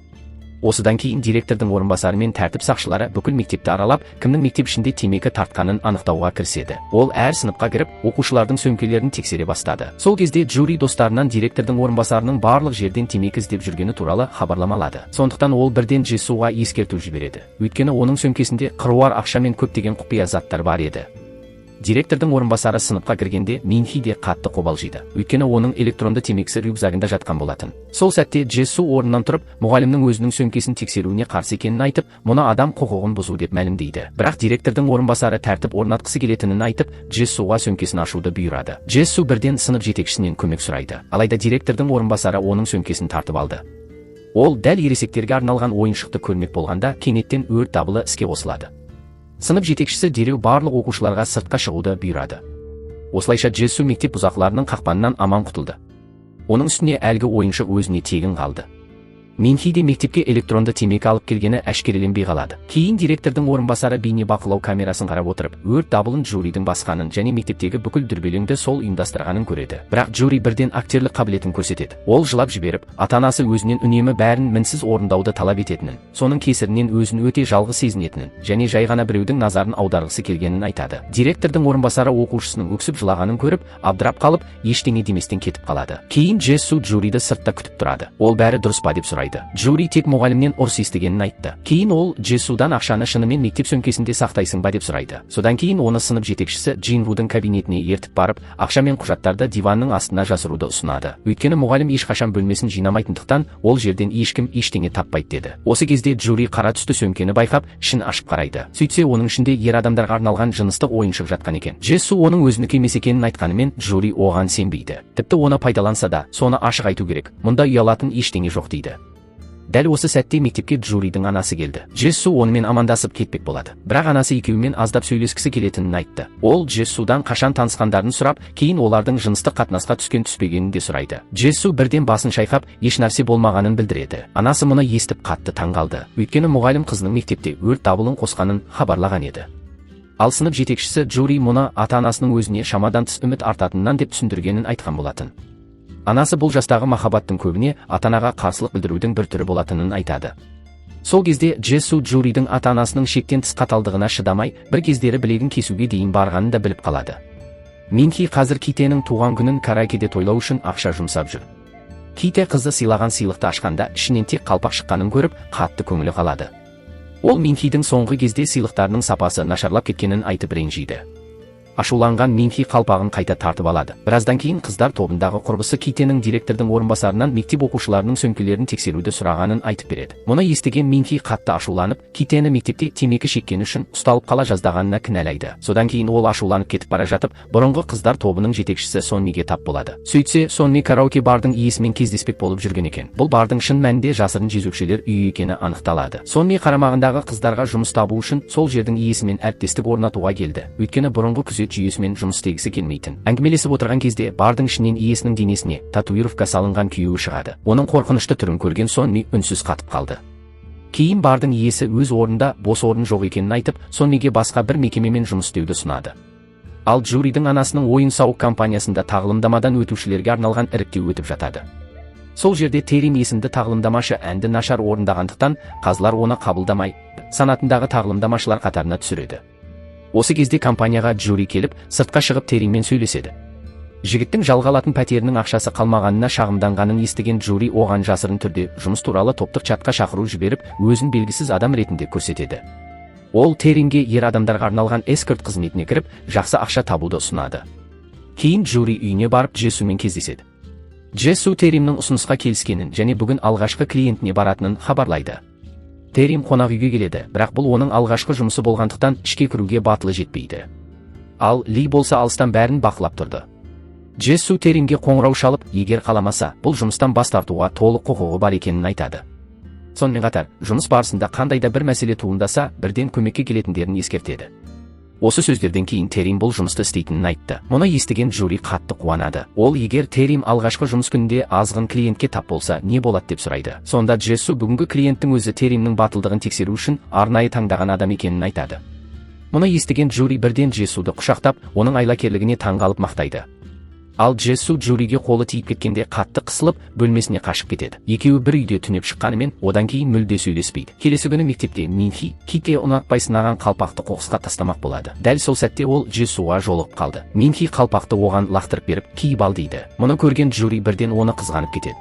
Speaker 1: Осыдан кейін директордың орынбасары мен тәртіп сақшылары бүкіл мектепті аралап, кімнің мектеп ішінде темекі тартқанын анықтауға кіріседі. Ол әр сыныпқа кіріп, оқушылардың сөмкелерін тексере бастады. Сол кезде Джури достарынан директордың орынбасарының барлық жерден темекі іздеп жүргені туралы хабарлама алады. Сондықтан ол бірден Джессуға ескерту жібереді. Өйткені оның сөмкесінде қыруар ақша мен көптеген құпия заттар бар еді. Директордың орынбасары сыныпқа кіргенде Минхи де қатты қобалжиды. Өйткені оның электронды темекісі рюкзагында жатқан болатын. Сол сәтте Джессу орнынан тұрып, мұғалімнің өзінің сөмкесін тексеруіне қарсы екенін айтып, мұны адам құқығын бұзу деп мәлімдейді. Бірақ директордың орынбасары тәртіп орнатқысы келетінін айтып, Джессуға сөмкесін ашуды бұйырады. Джессу бірден сынып жетекшісінен көмек сұрайды. Алайда директордың орынбасары оның сөмкесін тартып алды. Ол дәл ересектерге арналған ойыншықты көрмек болғанда, кенеттен өрт дабылы іске қосылады. Сынып жетекшісі дереу барлық оқушыларға сыртқа шығуды бұйырады. Осылайша Джессу мектеп бұзақыларының қақпанынан аман құтылды. Оның үстіне әлгі ойыншық өзіне тегін қалды. Минхи де мектепке электронды темекі алып келгені әшкереленбей қалады. Кейін директордың орынбасары бейне бақылау камерасын қарап отырып, өрт дабылын Джуридің басқанын және мектептегі бүкіл дүрбелеңді сол ұйымдастырғанын көреді. Бірақ Джури бірден актерлік қабілетін көрсетеді. Ол жылап жіберіп, ата-анасы өзінен үнемі бәрін мінсіз орындауды талап ететінін, соның кесірінен өзін өте жалғыз сезінетінін және жай ғана біреудің назарын аударғысы келгенін айтады. Директордың орынбасары оқушысының өксіп жылағанын көріп, абдырап қалып, ештеңе деместен кетіп қалады. Кейін Джессу Джуриді сыртта күтіп тұрады. Ол бәрі дұрыс па деп сұрайды. Джури тек мұғалімнен ұрыс естігенін айтты. Кейін ол Джессудан ақшаны шынымен мектеп сөмкесінде сақтайсың ба деп сұрайды. Содан кейін оны сынып жетекшісі Джинвудың кабинетіне ертіп барып, ақша мен құжаттарды диванның астына жасыруды ұсынады. Өйткені мұғалім ешқашан бөлмесін жинамайтындықтан, ол жерден ешкім ештеңе таппайды деді. Осы кезде Джури қара түсті сөмкені байқап, ішін ашып қарайды. Сөйтсе, оның ішінде ер адамдарға арналған жыныстық ойыншық жатқан екен. Джессу оның өзінікі емес екенін айтқанымен, Джури оған сенбейді. Тіпті оны пайдаланса да, соны ашық айту керек. Мұнда ұялатын ештеңе жоқ дейді. Дәл осы сәтте мектепке Джуридің анасы келді. Джессу онымен амандасып кетпек болады. Бірақ анасы екеуімен аздап сөйлескісі келетінін айтты. Ол Джессудан қашан танысқандарын сұрап, кейін олардың жыныстық қатынасқа түскенін де сұрайды. Джессу бірден басын шайқап, еш нәрсе болмағанын білдіреді. Анасы мұны естіп қатты таңғалды. Өйткені мұғалім қызының мектепте өрт дабылын қосқанын хабарлаған еді. Ал сынып жетекшісі Джури мұны ата-анасының өзіне шамадан тыс үміт артатынынан деп түсіндіргенін айтқан болатын. Анасы бұл жастағы махаббаттың көбіне ата-анаға қарсылық білдірудің бір түрі болатынын айтады. Сол кезде Джессу Джуридің ата-анасының шектен тыс қаталдығына шыдамай, бір кездері білегін кесуге дейін барғанын да біліп қалады. Минхи қазір Китенің туған күнін караокеде тойлау үшін ақша жұмсап жүр. Ките қызы сыйлаған сыйлықты ашқанда ішінен тек қалпақ шыққанын көріп, қатты көңілі қалады. Ол Минхидің соңғы кезде сыйлықтарының сапасы нашарлап кеткенін айтып ренжиді. Ашуланған Минхи қалпағын қайта тартып алады. Біраздан кейін қыздар тобындағы құрбысы Китенің директордың орынбасарынан мектеп оқушыларының сөмкелерін тексеруді сұрағанын айтып береді. Мұны естіген Минхи қатты ашуланып, Китені мектепте темекі шеккені үшін ұсталып қала жаздағанына кінәлайды. Содан кейін ол ашуланып кетіп бара жатып, бұрынғы қыздар тобының жетекшісі Сонниге тап болады. Сөйтсе, Сонни караоке бардың иесімен кездеспек болып жүрген екен. Бұл бардың шын мәнінде жасырын жезөкшелер үйі екені анықталады. Сонни қарамағындағы қыздарға жұмыс табу үшін сол жердің иесімен әріптестік орнатуға келді. Өйткені бұрынғы жүйесімен жұмыс істегісі келмейтін. Әңгімелесіп отырған кезде бардың ішінен иесінің денесіне татуировка салынған күйеуі шығады. Оның қорқынышты түрін көрген Сонни үнсіз қатып қалды. Кейін бардың иесі өз орнында бос орын жоқ екенін айтып, Сонниге басқа бір мекемемен жұмыс істеуді ұсынады. Ал Джуридің анасының ойын-сауық компаниясында тағылымдамадан өтушілерге арналған іріктеу өтіп жатады. Сол жерде Терим есімді тағылымдамашы әнді нашар орындағандықтан, қазылар оны қабылдамай, санатындағы тағылымдамашылар қатарына түсіреді. Осы кезде компанияға Джури келіп, сыртқа шығып Териммен сөйлеседі. Жігіттің жалға алатын пәтерінің ақшасы қалмағанына шағымданғанын естіген Джури оған жасырын түрде жұмыс туралы топтық чатқа шақыру жіберіп, өзін белгісіз адам ретінде көрсетеді. Ол Теримге ер адамдарға арналған эскорт қызметіне кіріп, жақсы ақша табуды ұсынады. Кейін Джури үйіне барып Джессумен кездеседі. Джессу Теримнің ұсынысқа келіскенін және бүгін алғашқы клиентіне баратынын хабарлайды. Терим қонақ үйге келеді, бірақ бұл оның алғашқы жұмысы болғандықтан ішке кіруге батылы жетпейді. Ал Ли болса алыстан бәрін бақылап тұрды. Джессу Теримге қоңырау шалып, егер қаламаса, бұл жұмыстан бас тартуға толық құқығы бар екенін айтады. Сонымен қатар, жұмыс барысында қандай да бір мәселе туындаса, бірден көмекке келетіндерін ескертеді. Осы сөздерден кейін Терим бұл жұмысты істейтінін айтты. Мұны естіген Джури қатты қуанады. Ол егер Терим алғашқы жұмыс күнінде азғын клиентке тап болса, не болады деп сұрайды. Сонда Джессу бүгінгі клиенттің өзі Теримнің батылдығын тексеру үшін арнайы таңдаған адам екенін айтады. Мұны естіген Джури бірден Джессуды құшақтап, оның айлакерлігіне таңғалып мақтайды. Ал Джессу Джуриге қолы тиіп кеткенде қатты қысылып, бөлмесіне қашып кетеді. Екеуі бір үйде түнеп шыққанымен, одан кейін мүлде сөйлеспейді. Келесі күні мектепте Минхи Китке ұнатпай сынаған қалпақты қоқысқа тастамақ болады. Дәл сол сәтте ол Джессуға жолығып қалды. Минхи қалпақты оған лақтырып беріп, киіп ал дейді. Мұны көрген Джури бірден оны қызғанып кетеді.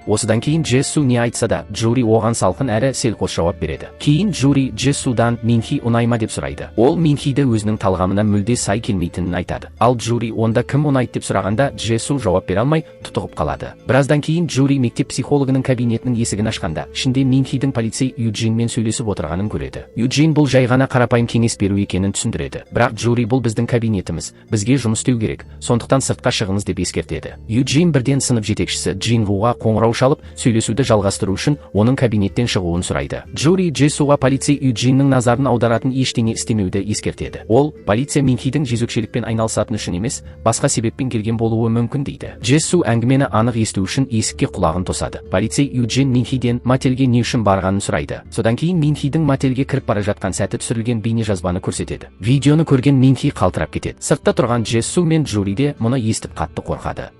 Speaker 1: Осыдан кейін Джессу не айтса да, Джури оған салқын әрі селқос жауап береді. Кейін Джури Джессудан Минхи ұнайма деп сұрайды. Ол Минхиді өзінің талғамына мүлде сай келмейтінін айтады. Ал Джури онда кім ұнайды деп сұрағанда, Джессу жауап бере алмай тұтығып қалады. Біраздан кейін Джури мектеп психологының кабинетінің есігін ашқанда, ішінде Минхидің полицей Юджинмен сөйлесіп отырғанын көреді. Юджин бұл жай ғана қарапайым кеңес беру екенін түсіндіреді. Бірақ Джури бұл біздің кабинетіміз, бізге жұмыс істеу керек, сондықтан сыртқа шығыңыз деп ескертеді. Юджин бірден сынып жетекшісі Джингуға қоңырау шалып, сөйлесуді жалғастыру үшін оның кабинеттен шығуын сұрайды. Джури Джессуға полицей Юджиннің назарын аударатын ештеңе істемеуді ескертеді. Ол, полиция Минхидің жезөкшелікпен айналысатын үшін емес, басқа себеппен келген болуы мүмкін дейді. Джессу әңгімені анық есту үшін есікке құлағын тосады. Полицей Юджин Минхиден мотельге не үшін барғанын сұрайды. Содан кейін Минхидің мотельге кіріп бара жатқан сәті түсірілген бейнежазбаны көрсетеді. Видеоны көрген Минхи қалтырап кетеді. Сыртта тұрған Джессу мен Джури де мұны естіп қатты қорқады.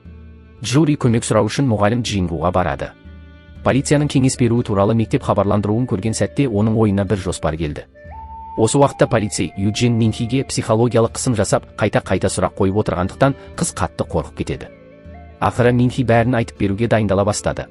Speaker 1: Джури көмек сұрау үшін мұғалім Джингуға барады. Полицияның кеңес беруі туралы мектеп хабарландыруын көрген сәтте оның ойына бір жоспар келді. Осы уақытта полицей Юджин Минхиге психологиялық қысым жасап, қайта сұрақ қойып отырғандықтан қыз қатты қорқып кетеді. Ақыры Минхи бәрін айтып беруге дайындала бастады.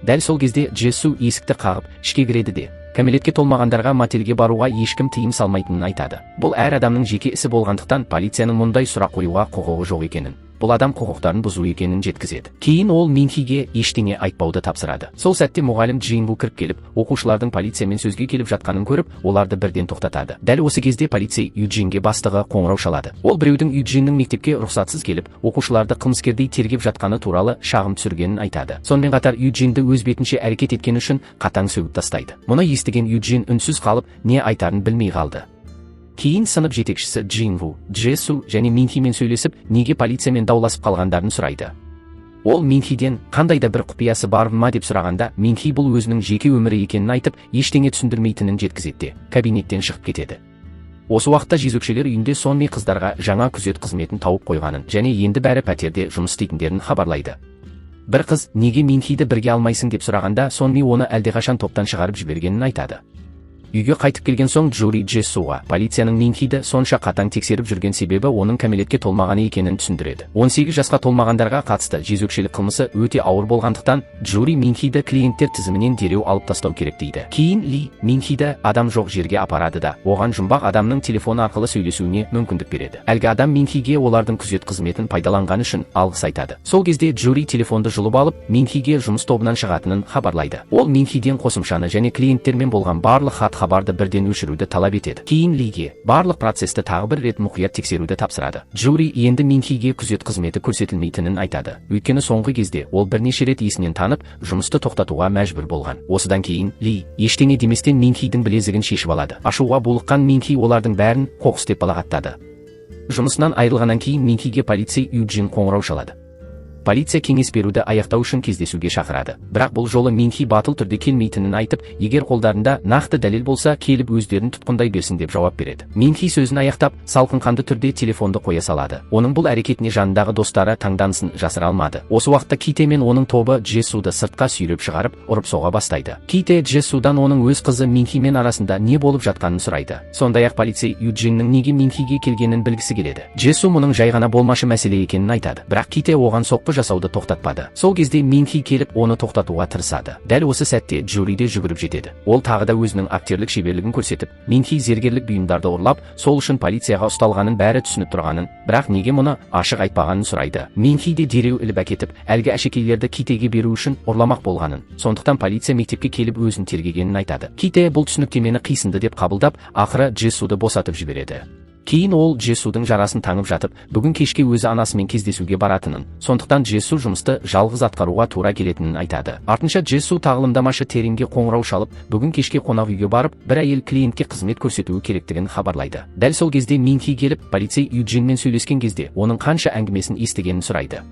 Speaker 1: Дәл сол кезде Джессу есікті қағып, ішке кіреді де, кәмелетке толмағандарға мотельге баруға ешкім тыйым салмайтынын айтады. Бұл әр адамның жеке ісі болғандықтан полицияның мұндай сұрақ қоюға құқығы жоқ екенін, бұл адам құқықтарын бұзу екенін жеткізеді. Кейін ол Минхиге ештеңе айтпауды тапсырады. Сол сәтте мұғалім Джингу кіріп келіп, оқушылардың полициямен сөзге келіп жатқанын көріп, оларды бірден тоқтатады. Дәл осы кезде полицей Юджинге бастығы қоңырау шалады. Ол біреудің Юджиннің мектепке рұқсатсыз келіп, оқушыларды қылмыскердей тергеп жатқаны туралы шағым түсіргенін айтады. Сонымен қатар Юджинді өз бетінше әрекет еткені үшін қатаң сөгіп тастайды. Мұны естіген Юджин үнсіз қалып, не айтарын білмей қалды. Кейін сынып жетекшісі Джингу, Джессу және Минхимен сөйлесіп, неге полициямен дауласып қалғандарын сұрайды. Ол Минхиден қандай да бір құпиясы бар ма деп сұрағанда, Минхи бұл өзінің жеке өмірі екенін айтып, ештеңе түсіндірмейтінін жеткізеді, кабинеттен шығып кетеді. Осы уақытта жезөкшелер үйінде Сонми қыздарға жаңа күзет қызметін тауып қойғанын және енді бәрі пәтерде жұмыс істейтіндерін хабарлайды. Бір қыз неге Минхиді бірге алмайсың деп сұрағанда, Сонми оны әлдеқашан топтан шығарып жібергенін айтады. Үйге қайтып келген соң Джури Джессуға полицияның Минхиді сонша қатаң тексеріп жүрген себебі оның кәмелетке толмағаны екенін түсіндіреді. 18 жасқа толмағандарға қатысты жезөкшелік қылмысы өте ауыр болғандықтан, Джури Минхиді клиенттер тізімінен дереу алып тастау керек дейді. Кейін Ли Минхиді адам жоқ жерге апарады да, оған жұмбақ адамның телефоны арқылы сөйлесуіне мүмкіндік береді. Әлгі адам Минхиге олардың күзет қызметін пайдаланғаны үшін алғыс айтады. Сол кезде Джури телефонды жұлып алып, Минхиге жұмыс тобынан шығатынын хабарлайды. Ол Минхиден қосымшаны және клиенттермен болған барлық хабарды бірден өшіруді талап етеді. Кейін Лиге барлық процесті тағы бір рет мұқият тексеруді тапсырады. Джури енді Минхиге күзет қызметі көрсетілмейтінін айтады. Өйткені соңғы кезде ол бірнеше рет есінен танып, жұмысты тоқтатуға мәжбүр болған. Осыдан кейін Ли ештеңе деместен Минхидің білезігін шешіп алады. Ашуға булыққан Минхи олардың бәрін қоқыс деп балағаттады. Жұмысынан айырылғаннан кейін Минхиге полицей Юджин қоңырау шалады. полиция кеңес беруді аяқтау үшін кездесуге шақырады. Бірақ бұл жолы Минхи батыл түрде келмейтінін айтып, егер қолдарында нақты дәлел болса, келіп өздерін тұтқындай берсін деп жауап береді. Минхи сөзін аяқтап, салқынқанды түрде телефонды қоя салады. Оның бұл әрекетіне жанындағы достары таңданысын жасыра алмады. Осы уақытта Ките мен оның тобы Джессуды сыртқа сүйреп шығарып, ұрып соға бастайды. Ките Джессудан оның өз қызы Минхимен арасында не болып жатқанын сұрайды. Сондай-ақ полицей Юджиннің неге Минхиге келгенін білгісі келеді. Джессу мұның жай ғана болмашы мәселе екенін айтады. Бірақ Ките оған соққы жасауды тоқтатпады. Сол кезде Минхи келіп, оны тоқтатуға тырысады. Дәл осы сәтте Джури де жүгіріп жетеді. Ол тағы да өзінің актерлік шеберлігін көрсетіп, Минхи зергерлік бұйымдарды ұрлап, сол үшін полицияға ұсталғанын бәрі түсініп тұрғанын, бірақ неге мұны ашық айтпағанын сұрайды. Минхи де дереу іліп әкетіп, әлгі әшекейлерді Китеге беру үшін ұрламақ болғанын, сондықтан полиция мектепке келіп өзін тергегенін айтады. Ките бұл түсініктемені қисынды деп қабылдап, ақыры Джессуды босатып жібереді. Кейін ол Джессудың жарасын таңып жатып, бүгін кешке өзі анасымен кездесуге баратынын, сондықтан Джессу жұмысты жалғыз атқаруға тура келетінін айтады. Артынша Джессу тағылымдамашы Теримге қоңырау шалып, бүгін кешке қонақ үйге барып, бір әйел клиентке қызмет көрсетуі керектігін хабарлайды. Дәл сол кезде Минхи келіп, полицей Юджинмен сөйлескен кезде, оның қанша әңгімесін естігенін сұрайды.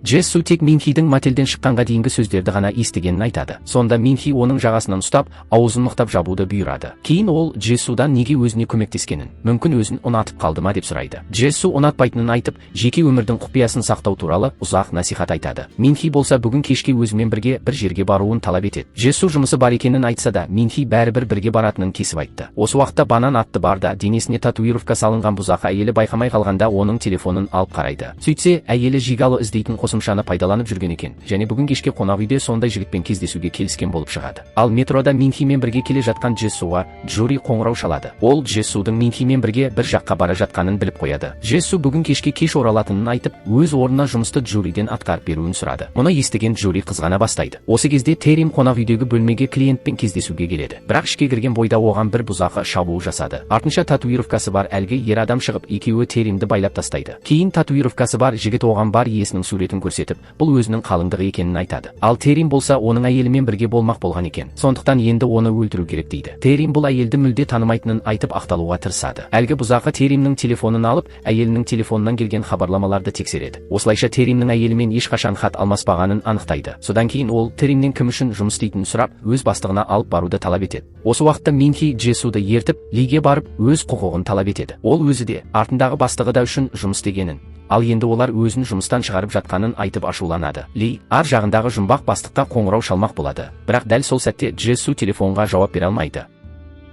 Speaker 1: Джессу тек Минхидің мотельден шыққанға дейінгі сөздерді ғана естігенін айтады. Сонда Минхи оның жағасынан ұстап, аузын мықтап жабуды бұйырады. Кейін ол Джессудан неге өзіне көмектескенін, мүмкін өзін ұнатып қалды ма деп сұрайды. Джессу ұнатпайтынын айтып, жеке өмірдің құпиясын сақтау туралы ұзақ насихат айтады. Минхи болса бүгін кешке өзімен бірге бір жерге баруын талап етеді. Джессу жұмысы бар екенін айтса да, Минхи бәрібір бірге баратынын кесіп айтты. Осы уақытта Банан атты барда денесіне татуировка салынған бұзақы әйелі байқамай қалғанда оның телефонын алып қарайды. Сөйтсе, әйелі Жигало іздейтін қосымшаны пайдаланып жүрген екен, және бүгін кешке қонақ үйде сондай жігітпен кездесуге келіскен болып шығады. Ал метрода Минхимен бірге келе жатқан Джессуға Джури қоңырау шалады. Ол Джессудың Минхимен бірге бір жаққа бара жатқанын біліп қояды. Джессу бүгін кешке кеш оралатынын айтып, өз орнына жұмысты Джуриден атқарып беруін сұрады. Мұны естіген Джури қызғана бастайды. Осы кезде Терим қонақ үйдегі бөлмеге клиентпен кездесуге келеді. Бірақ ішке кірген бойда оған бір бұзақы шабуыл жасады. Артынша татуировкасы бар әлгі ер адам шығып, екеуі Теримді байлап тастайды. Кейін татуировкасы бар жігіт оған бар иесінің суретін көрсетіп, бұл өзінің қалыңдығы екенін айтады. Ал Терим болса оның әйелімен бірге болмақ болған екен. Сондықтан енді оны өлтіру керек дейді. Терим бұл әйелді мүлде танымайтынын айтып ақталуға тырысады. Әлгі бұзақы Теримнің телефонын алып, әйелінің телефонынан келген хабарламаларды тексереді. Осылайша Теримнің әйелімен ешқашан хат алмаспағанын анықтайды. Содан кейін ол Теримнен кім үшін жұмыс істейтінін сұрап, өз бастығына алып баруды талап етеді. Осы уақытта Минхи Джессуды ертіп, Лиге барып, өз құқығын талап етеді. Ол өзі де, артындағы бастығы да үшін жұмыс істегенін, ал енді олар өзін жұмыстан шығарып жатқанын айтып ашуланады. Ли ар жағындағы жұмбақ бастыққа қоңырау шалмақ болады. Бірақ дәл сол сәтте Джессу телефонға жауап бере алмайды.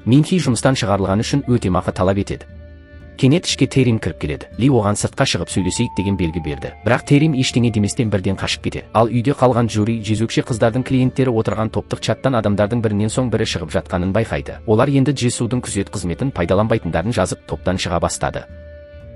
Speaker 1: Минхи жұмыстан шығарылған үшін өтемақы талап етеді. Кенет ішке Терим кіріп келеді. Ли оған сыртқа шығып сөйлесейік деген белгі берді. Бірақ Терим ештеңе деместен бірден қашып кетеді. Ал үйде қалған Джури жезөкше қыздардың клиенттері отырған топтық чаттан адамдардың бірінен соң бірі шығып жатқанын байқайды. Олар енді Джессудың күзет қызметін пайдаланбайтындарын жазып топтан шыға бастады.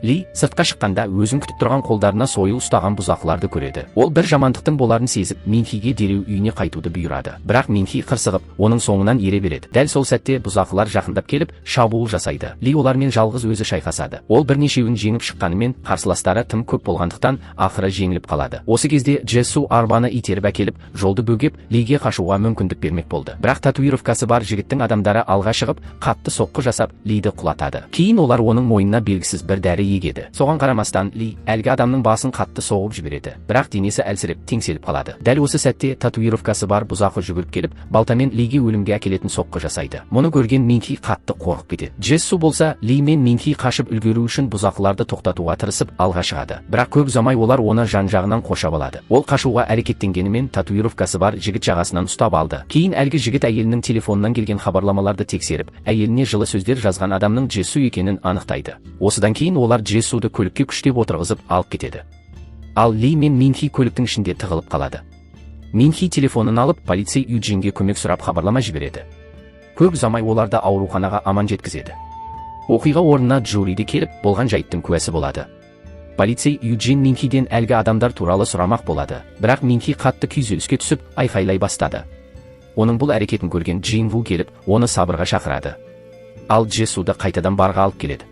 Speaker 1: Ли сыртқа шыққанда өзін күтіп тұрған қолдарына сойыл ұстаған бұзақыларды көреді. Ол бір жамандықтың боларын сезіп, Минхиге дереу үйіне қайтуды бұйырады. Бірақ Минхи қырсығып, оның соңынан ере береді. Дәл сол сәтте бұзақылар жақындап келіп, шабуыл жасайды. Ли олармен жалғыз өзі шайқасады. Ол бірнешеуін жеңіп шыққанымен, қарсыластары тым көп болғандықтан, ақыры жеңіліп қалады. Осы кезде Джессу арбаны итеріп әкеліп, жолды бөгеп, Лиге қашуға мүмкіндік бермек болды. Бірақ татуировкасы бар жігіттің адамдары алға шығып, қатты соққы жасап, Лиді құлатады. Кейін олар оның мойнына белгісіз бір дәрі егеді. Соған қарамастан Ли әлгі адамның басын қатты соғып жібереді. Бірақ денесі әлсіреп теңселіп қалады. Дәл осы сәтте татуировкасы бар бұзақы жүгіріп келіп, балтамен Лиге өлімге әкелетін соққы жасайды. Мұны көрген Минхи қатты қорқып кетеді. Джессу болса Ли мен Минхи қашып үлгеру үшін бұзақыларды тоқтатуға тырысып алға шығады. Бірақ көп ұзамай олар оны жан-жағынан қоршап алады. Ол қашуға әрекеттенгенімен татуировкасы бар жігіт жағасынан ұстап алды. Кейін әлгі жігіт әйелінің телефонынан келген хабарламаларды тексеріп, әйеліне жылы сөздер жазған адамның Джессу екенін анықтайды. Осыдан кейін олар Джессуды көлікке күштеп отырғызып алып кетеді. Ал Ли мен Минхи көліктің ішінде тығылып қалады. Минхи телефонын алып, полицей Юджинге көмек сұрап хабарлама жібереді. Көп ұзамай оларды ауруханаға аман жеткізеді. Оқиға орнына Джури де келіп, болған жайттың куәсі болады. Полицей Юджин Минхиден әлгі адамдар туралы сұрамақ болады. Бірақ Минхи қатты күйзеліске түсіп, айқайлай бастады. Оның бұл әрекетін көрген Джин Ву келіп, оны сабырға шақырады. Ал Джессуды қайтадан барға алып келеді.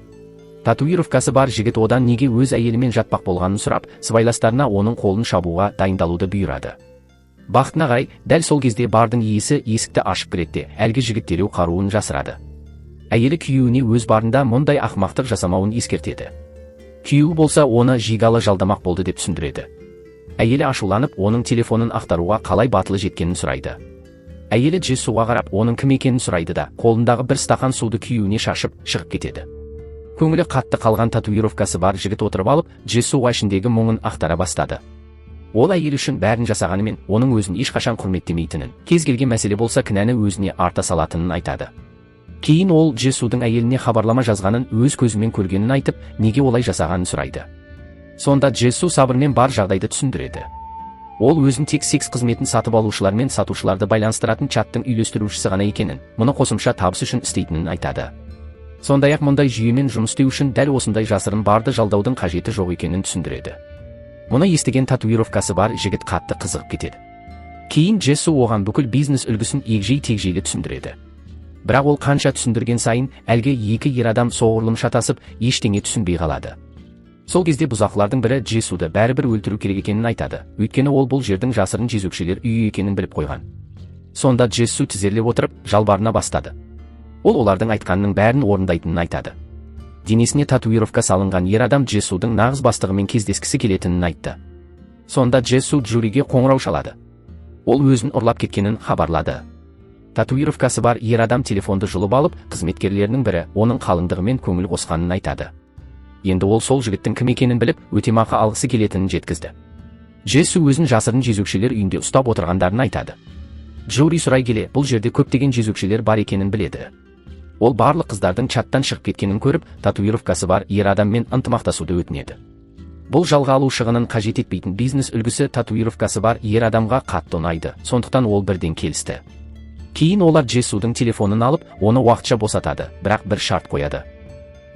Speaker 1: Татуировкасы бар жігіт одан неге өз әйелімен жатпақ болғанын сұрап, сыбайластарына оның қолын шабуға дайындалуды бұйырады. Бақытына қарай, дәл сол кезде бардың иесі есікті ашып кіреді, әлгі жігіт дереу қаруын жасырады. Әйелі күйеуіне өз барында мұндай ақымақтық жасамауын ескертеді. Күйеуі болса оны Жигало жалдамақ болды деп түсіндіреді. Әйелі ашуланып, оның телефонын ақтаруға қалай батылы жеткенін сұрайды. Әйелі Джессуға қарап, оның кім екенін сұрайды да, қолындағы бір стақан суды күйеуіне шашып, шығып кетеді. Көңілі қатты қалған татуировкасы бар жігіт отырып алып, Джессуға ішіндегі мұңын ақтара бастады. Ол әйел үшін бәрін жасағанымен, оның өзін ешқашан құрметтемейтінін, кез келген мәселе болса кінәні өзіне арта салатынын айтады. Кейін ол Джессудің әйеліне хабарлама жазғанын өз көзімен көргенін айтып, неге олай жасағанын сұрайды. Сонда Джессу сабырмен бар жағдайды түсіндіреді. Ол өзін тек секс қызметін сатып алушылар мен сатушыларды байланыстыратын чаттың үйлестірушісі ғана екенін, мұны қосымша табыс үшін істейтінін айтады. Сондай-ақ мұндай жүйемен жұмыс істеу үшін дәл осындай жасырын барды жалдаудың қажеті жоқ екенін түсіндіреді. Мұны естіген татуировкасы бар жігіт қатты қызығып кетеді. Кейін Джессу оған бүкіл бизнес үлгісін егжей-тегжейлі түсіндіреді. Бірақ ол қанша түсіндірген сайын, әлгі екі ер адам соғұрлым шатасып, ештеңе түсінбей қалады. Сол кезде бұзақылардың бірі Джессуды бәрібір өлтіру керек екенін айтады, өйткені ол бұл жердің жасырын жезөкшелер үйі екенін біліп қойған. Сонда Джессу тізерлеп отырып, жалбарына бастады. Ол олардың айтқанының бәрін орындайтынын айтады. Денесіне татуировка салынған ер адам Джессудың нағыз бастығымен кездескісі келетінін айтты. Сонда Джессу Джуриге қоңырау шалады. Ол өзін ұрлап кеткенін хабарлады. Татуировкасы бар ер адам телефонды жұлып алып, қызметкерлерінің бірі оның қалыңдығымен көңіл қосқанын айтады. Енді ол сол жігіттің кім екенін біліп, өтемақы алғысы келетінін жеткізді. Джессу өзін жасырын жезөкшелер үйінде ұстап отырғандарын айтады. Джури сұрай келе, бұл жерде көптеген жезөкшелер бар екенін біледі. Ол барлық қыздардың чаттан шығып кеткенін көріп, татуировкасы бар ер адаммен ынтымақтасуды өтінеді. Бұл жалға алу шығынын қажет етпейтін бизнес үлгісі татуировкасы бар ер адамға қатты ұнайды, сондықтан ол бірден келісті. Кейін олар Джессудың телефонын алып, оны уақытша босатады, бірақ бір шарт қояды.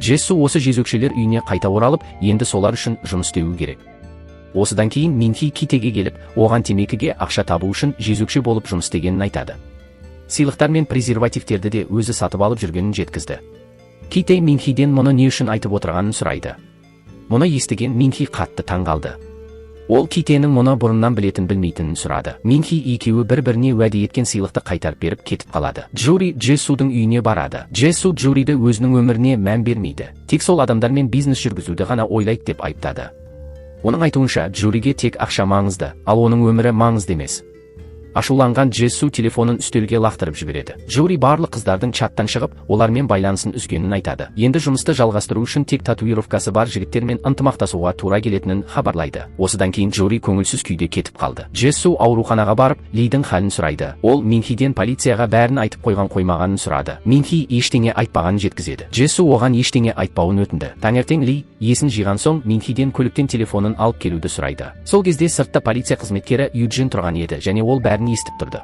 Speaker 1: Джессу осы жезөкшелер үйіне қайта оралып, енді солар үшін жұмыс істеуі керек. Осыдан кейін Минхи Китеге келіп, оған темекіге ақша табу үшін жезөкше болып жұмыс істегенін айтады. Сыйлықтар мен презервативтерді де өзі сатып алып жүргенін жеткізді. Ките Минхиден мұны не үшін айтып отырғанын сұрайды. Мұны естіген Минхи қатты таңғалды. Ол Китенің мұны бұрыннан білетін білмейтінін сұрады. Минхи екеуі бір-біріне уәде еткен сыйлықты қайтарып беріп кетіп қалады. Джури Джессудың үйіне барады. Джессу Джуриді өзінің өміріне мән бермейді. Тек сол адамдармен бизнес жүргізуді ғана ойлайды деп айыптады. Оның айтуынша, Джуриге тек ақша маңызды, ал оның өмірі маңызды емес. Ашуланған Джессу телефонын үстелге лақтырып жібереді. Джури барлық қыздардың чаттан шығып, олармен байланысын үзгенін айтады. Енді жұмысты жалғастыру үшін тек татуировкасы бар жігіттермен ынтымақтасуға тура келетінін хабарлайды. Осыдан кейін Джури көңілсіз күйде кетіп қалды. Джессу ауруханаға барып, Лидің халін сұрайды. Ол Минхиден полицияға бәрін айтып қоймағанын сұрады. Минхи ештеңе айтпағанын жеткізеді. Джессу оған ештеңе айтпауын өтінді. Таңертең Ли есін жиған соң Минхиден көліктен телефонын алып келуді сұрайды. Сол кезде сыртта полиция қызметкері Юджин тұрған еді, және ол бәрін естіп тұрды.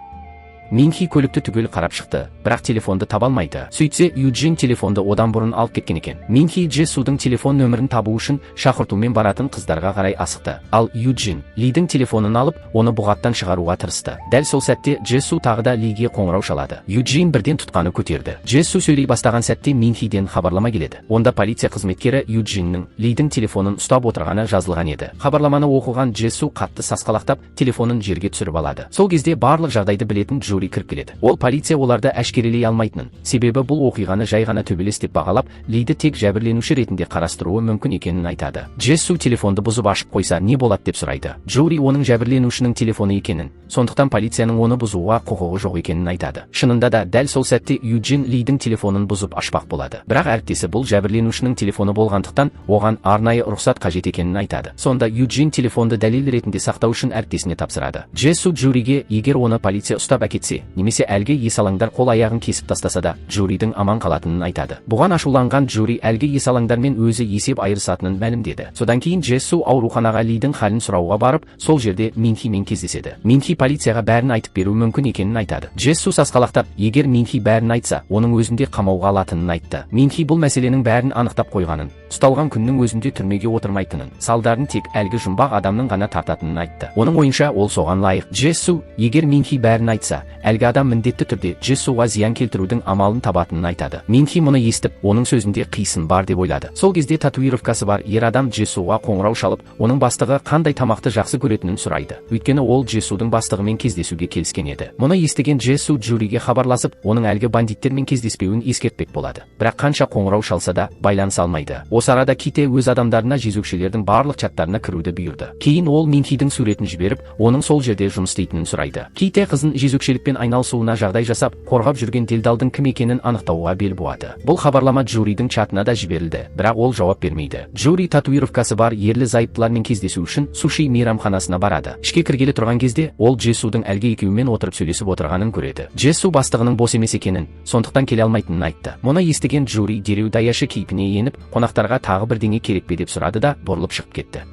Speaker 1: Минхи көлікті түгел қарап шықты, бірақ телефонды таба алмайды. Сөйтсе, Юджин телефонды одан бұрын алып кеткен екен. Минхи Джессудың телефон нөмірін табу үшін шақыртумен баратын қыздарға қарай асықты. Ал Юджин Лидің телефонын алып, оны бұғаттан шығаруға тырысты. Дәл сол сәтте Джессу тағы да Лиге қоңырау шалады. Юджин бірден тұтқаны көтерді. Джессу сөйлей бастаған сәтте Минхиден хабарлама келеді. Онда полиция қызметкері Юджиннің Лидің телефонын ұстап отырғаны жазылған еді. Хабарламаны оқыған Джессу қатты сасқалақтап, телефонын жерге түсіріп алады. Сол кезде барлық жағдайды білетін кіріп келеді. Ол полиция оларды әшкерелей алмайтынын, себебі бұл оқиғаны жай ғана төбелес деп бағалап, Лиді тек жәбірленуші ретінде қарастыруы мүмкін екенін айтады. Джессу телефонды бұзып ашып қойса не болады деп сұрайды. Джури оның жәбірленушінің телефоны екенін, сондықтан полицияның оны бұзуға құқығы жоқ екенін айтады. Шынында да дәл сол сәтте Юджин Лидің телефонын бұзып ашпақ болады. Бірақ әріптесі бұл жәбірленушінің телефоны болғандықтан, оған арнайы рұқсат қажет екенін айтады. Сонда Юджин телефонды дәлел ретінде сақтау үшін әріптесіне тапсырады. Джессу Джуриге, егер оны полиция ұстап әкетсе, немесе әлгі есалаңдар қол аяғын кесіп тастаса да, Джуридің аман қалатынын айтады. Бұған ашуланған Джури әлгі есалаңдармен өзі есеп айырысатынын мәлімдеді. Содан кейін Джессу ауруханаға Лидің халін сұрауға барып, сол жерде Минхимен кездеседі. Минхи полицияға бәрін айтып беру мүмкін екенін айтады. Джессу сасқалақтап, егер Минхи бәрін айтса, оның өзінде қамауға алатынын айтты. Минхи бұл мәселенің бәрін анықтап қойғанын, ұсталған күннің өзінде түрмеге отырмайтынын, салдарын тек әлгі жұмбақ адамның ғана тартатынын айтты. Оның ойынша ол соған лайық. Джессу, егер Минхи бәрін айтса, әлгі адам міндетті түрде Джессуға зиян келтірудің амалын табатынын айтады. Минхи мұны естіп, оның сөзінде қисын бар деп ойлады. Сол кезде татуировкасы бар ер адам Джессуға қоңырау шалып, оның бастығы қандай тамақты жақсы көретінін сұрайды. Өйткені ол Джессудың бастығымен кездесуге келіскен еді. Мұны естіген Джессу Джуриге хабарласып, оның әлгі бандиттермен кездеспеуін ескертпек болады. Бірақ қанша қоңырау шалса да байланыса алмайды. Осы арада Ките өз адамдарына жезөкшелердің барлық чаттарына кіруді бұйырды. Кейін ол Минхидің суретін жіберіп, оның сол жерде жұмыс істейтінін сұрайды. Ките қызын жезөкшелікпен айналысуына жағдай жасап, қорғап жүрген делдалдың кім екенін анықтауға бел буады. Бұл хабарлама Джуридің чатына да жіберілді, бірақ ол жауап бермейді. Джури татуировкасы бар ерлі зайыптылармен кездесу үшін суши мейрамханасына барады. Ішке кіргелі тұрған кезде ол Джессудың әлгі екеуімен отырып сөйлесіп отырғанын көреді. Джессу бастығының бос емес екенін, сондықтан келе алмайтынын айтты. Мұны естіген Джури дереу даяшы кейпіне еніп, қонақтарға тағы бірдеңе керек пе деп сұрады да бұрылып шығып кетті.